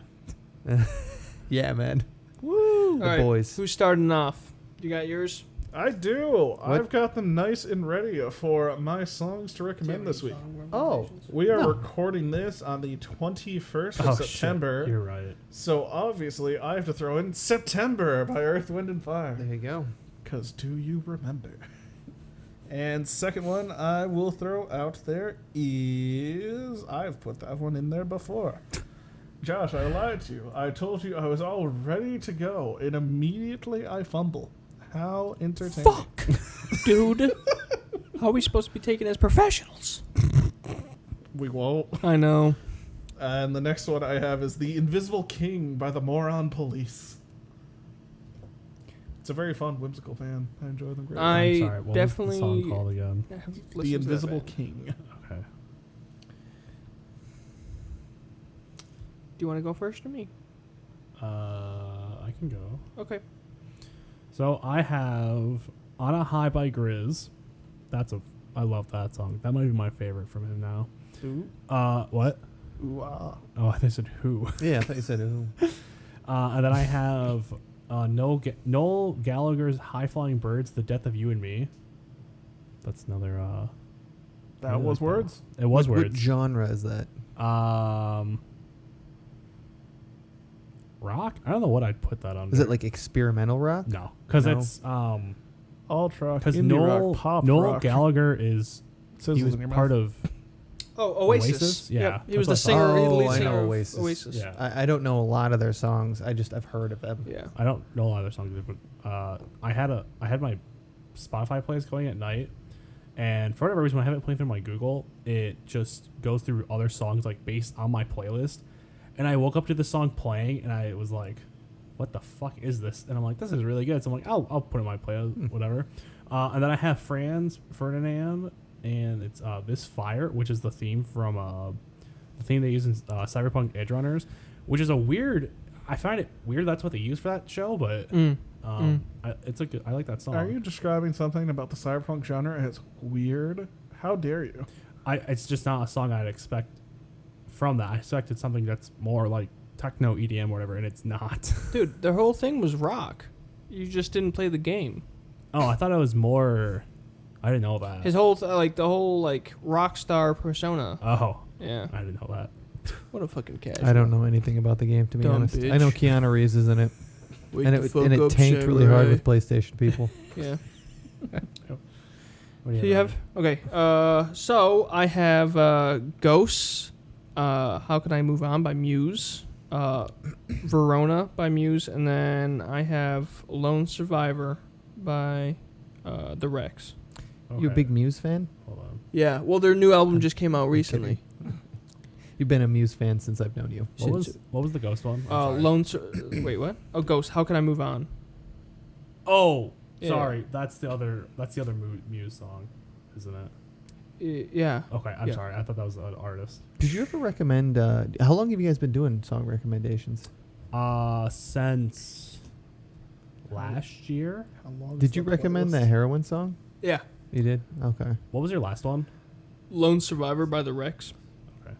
Speaker 2: Yeah, man.
Speaker 3: Woo.
Speaker 2: The boys.
Speaker 3: Who's starting off? You got yours?
Speaker 4: I do. I've got them nice and ready for my songs to recommend this week.
Speaker 2: Oh,
Speaker 4: We are
Speaker 2: No.
Speaker 4: recording this on the 21st of
Speaker 1: Oh,
Speaker 4: September.
Speaker 1: shit. You're right.
Speaker 4: So obviously I have to throw in September by Earth, Wind, and Fire.
Speaker 2: there you go.
Speaker 4: Because do you remember? And second one I will throw out there is... I've put that one in there before. Josh, I lied to you. I told you I was all ready to go, and immediately I fumble. How entertaining.
Speaker 3: Fuck, dude. How are we supposed to be taken as professionals?
Speaker 4: We won't.
Speaker 3: I know.
Speaker 4: And the next one I have is The Invisible King by the Moron Police. It's a very fun, whimsical band. I enjoy them greatly.
Speaker 3: I
Speaker 1: I'm sorry. What
Speaker 3: definitely-
Speaker 1: was the song called again?
Speaker 4: The Invisible King.
Speaker 1: Okay.
Speaker 3: Do you want to go first or me?
Speaker 1: I can go.
Speaker 3: Okay.
Speaker 1: So I have On a High by Grizz. I love that song. That might be my favorite from him now.
Speaker 4: Ooh.
Speaker 1: What?
Speaker 4: Ooh, ah.
Speaker 1: Oh, I said who.
Speaker 2: Yeah, I thought you said who.
Speaker 1: And then I have Noel Gallagher's High Flying Birds, The Death of You and Me. That's another.
Speaker 4: That
Speaker 1: really
Speaker 4: was
Speaker 1: like
Speaker 4: words?
Speaker 1: It was
Speaker 2: What
Speaker 1: words.
Speaker 2: genre is that?
Speaker 1: Rock? I don't know what I'd put that on.
Speaker 2: Is it like experimental rock?
Speaker 1: No, because
Speaker 2: No.
Speaker 1: it's
Speaker 4: Alt rock,
Speaker 1: because
Speaker 4: indie
Speaker 1: Noel
Speaker 4: rock, pop
Speaker 1: Noel
Speaker 4: rock.
Speaker 1: Gallagher is
Speaker 4: Sizzles
Speaker 1: he was
Speaker 4: in your
Speaker 1: part
Speaker 4: mouth.
Speaker 1: of
Speaker 3: Oh, Oasis.
Speaker 1: Oasis? Yeah,
Speaker 3: Yep. He was the
Speaker 1: that's what I
Speaker 3: singer,
Speaker 2: thought.
Speaker 3: lead
Speaker 2: Oh, I
Speaker 3: singer
Speaker 2: know
Speaker 3: of
Speaker 2: Oasis.
Speaker 3: Oasis.
Speaker 1: yeah.
Speaker 2: I don't know a lot of their songs. I've heard of them.
Speaker 3: Yeah.
Speaker 1: I don't know a lot of their songs, but I had my Spotify plays going at night, and for whatever reason, when I have it playing through my Google, it just goes through other songs like based on my playlist, and I woke up to the song playing, and I was like, "What the fuck is this?" And I'm like, "This is really good." So I'm like, "I'll put it in my playlist, whatever." And then I have Franz Ferdinand, and it's This Fire, which is the theme from the theme they use in Cyberpunk Edge Runners, which is a weird. I find it weird that's what they use for that show, but it's a good. I like that song.
Speaker 4: Are you describing something about the cyberpunk genre as weird? How dare you?
Speaker 1: It's just not a song I'd expect from that. I expected something that's more like techno EDM or whatever, and it's not.
Speaker 3: Dude, their whole thing was rock. You just didn't play the game.
Speaker 1: Oh, I thought it was more. I didn't know that.
Speaker 3: His whole the whole rock star persona.
Speaker 1: Oh,
Speaker 3: Yeah.
Speaker 1: I didn't know that.
Speaker 3: What a fucking cat.
Speaker 2: I don't know anything about the game, to be
Speaker 3: Dumb
Speaker 2: honest.
Speaker 3: bitch.
Speaker 2: I know Keanu Reeves is in it,
Speaker 3: Wake
Speaker 2: and
Speaker 3: the
Speaker 2: it
Speaker 3: fuck up,
Speaker 2: tanked really hard with PlayStation people.
Speaker 3: Yeah.
Speaker 1: What do
Speaker 3: Do you have? Okay. So I have Ghosts. How Can I Move On by Muse. Verona by Muse, and then I have Lone Survivor by the Rex.
Speaker 2: You a big Muse fan?
Speaker 1: Hold on.
Speaker 3: Yeah. Well, their new album just came out recently.
Speaker 2: You've been a Muse fan since I've known you.
Speaker 1: What was the Ghost one? I'm sorry.
Speaker 3: Wait, what? Oh, Ghost. How Can I Move On?
Speaker 1: Oh,
Speaker 3: Yeah.
Speaker 1: sorry. That's the other Muse song, isn't it?
Speaker 3: Yeah.
Speaker 1: Okay, I'm
Speaker 3: Yeah.
Speaker 1: sorry. I thought that was an artist.
Speaker 2: Did you ever recommend? How long have you guys been doing song recommendations?
Speaker 1: Since last year.
Speaker 4: How long
Speaker 2: Did
Speaker 4: is
Speaker 2: you
Speaker 4: the
Speaker 2: recommend
Speaker 4: playlist?
Speaker 2: that heroin song?
Speaker 3: Yeah.
Speaker 2: You did. Okay.
Speaker 1: What was your last one?
Speaker 3: Lone Survivor by the Rex.
Speaker 1: Okay.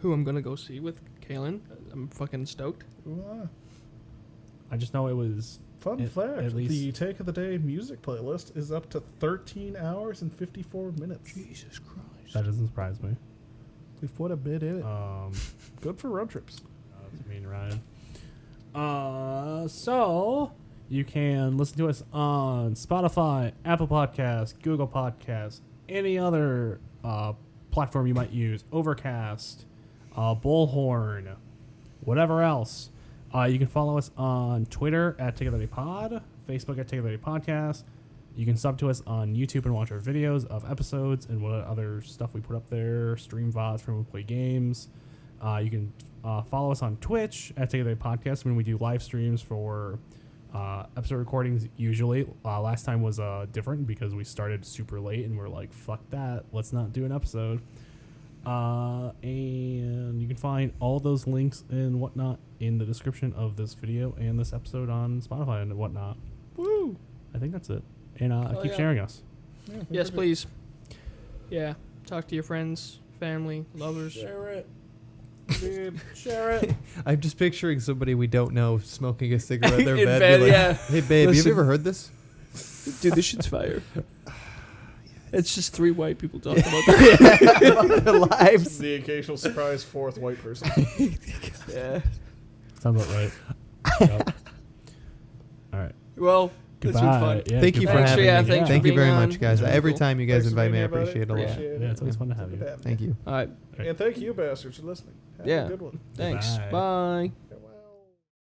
Speaker 3: Who I'm gonna go see with Kaylin. I'm fucking stoked.
Speaker 4: Ooh, ah.
Speaker 1: I just know it was.
Speaker 4: Fun
Speaker 1: At
Speaker 4: fact,
Speaker 1: least-
Speaker 4: the Take of the Day music playlist is up to 13 hours and 54 minutes.
Speaker 3: Jesus Christ.
Speaker 1: That doesn't surprise me.
Speaker 4: We've put a bit in it.
Speaker 1: Um,
Speaker 4: Good for road trips.
Speaker 1: that's mean, Ryan. So you can listen to us on Spotify, Apple Podcasts, Google Podcasts, any other platform you might use, Overcast, Bullhorn, whatever else. You can follow us on Twitter at Take a 30 Pod, Facebook at Take a 30 Podcast. You can sub to us on YouTube and watch our videos of episodes and what other stuff we put up there, stream VODs from when we play games. You can follow us on Twitch at Take a 30 Podcast when we do live streams for episode recordings usually. Last time was different because we started super late and we're like, fuck that, let's not do an episode. And you can find all those links and whatnot in the description of this video and this episode on Spotify and whatnot.
Speaker 3: Woo.
Speaker 1: I think that's it. And keep
Speaker 3: yeah.
Speaker 1: sharing us.
Speaker 4: Yeah,
Speaker 3: Yes, please. Yeah. Talk to your friends, family, lovers.
Speaker 1: it. Dude, share it.
Speaker 2: I'm just picturing somebody we don't know smoking a cigarette in their
Speaker 3: In
Speaker 2: bed.
Speaker 3: bed,
Speaker 2: be like,
Speaker 3: yeah.
Speaker 2: Hey babe,
Speaker 3: Listen.
Speaker 2: you ever heard this?
Speaker 3: Dude, this shit's fire. It's just 3 white people talking about that.
Speaker 2: About their lives.
Speaker 4: The occasional surprise fourth white person.
Speaker 3: Yeah.
Speaker 1: Sounds about right. Yep. All right.
Speaker 3: Well, this was
Speaker 1: Goodbye.
Speaker 3: fun.
Speaker 1: Yeah,
Speaker 2: Thank you for
Speaker 3: Thanks,
Speaker 2: having
Speaker 3: yeah,
Speaker 2: me.
Speaker 3: thanks for
Speaker 2: Thank you
Speaker 3: being
Speaker 2: very
Speaker 3: on.
Speaker 2: much, guys.
Speaker 3: Yeah,
Speaker 2: Every
Speaker 3: cool.
Speaker 2: time you guys
Speaker 4: Thanks for
Speaker 2: invite me, I
Speaker 4: thinking about
Speaker 2: appreciate it a lot.
Speaker 4: Appreciate
Speaker 1: Yeah, it's always
Speaker 4: it.
Speaker 1: fun to have you.
Speaker 2: Thank you.
Speaker 3: All right.
Speaker 4: And thank you, bastards, for listening. Have
Speaker 3: Yeah.
Speaker 4: a good one.
Speaker 3: Thanks.
Speaker 1: Goodbye.
Speaker 3: Bye.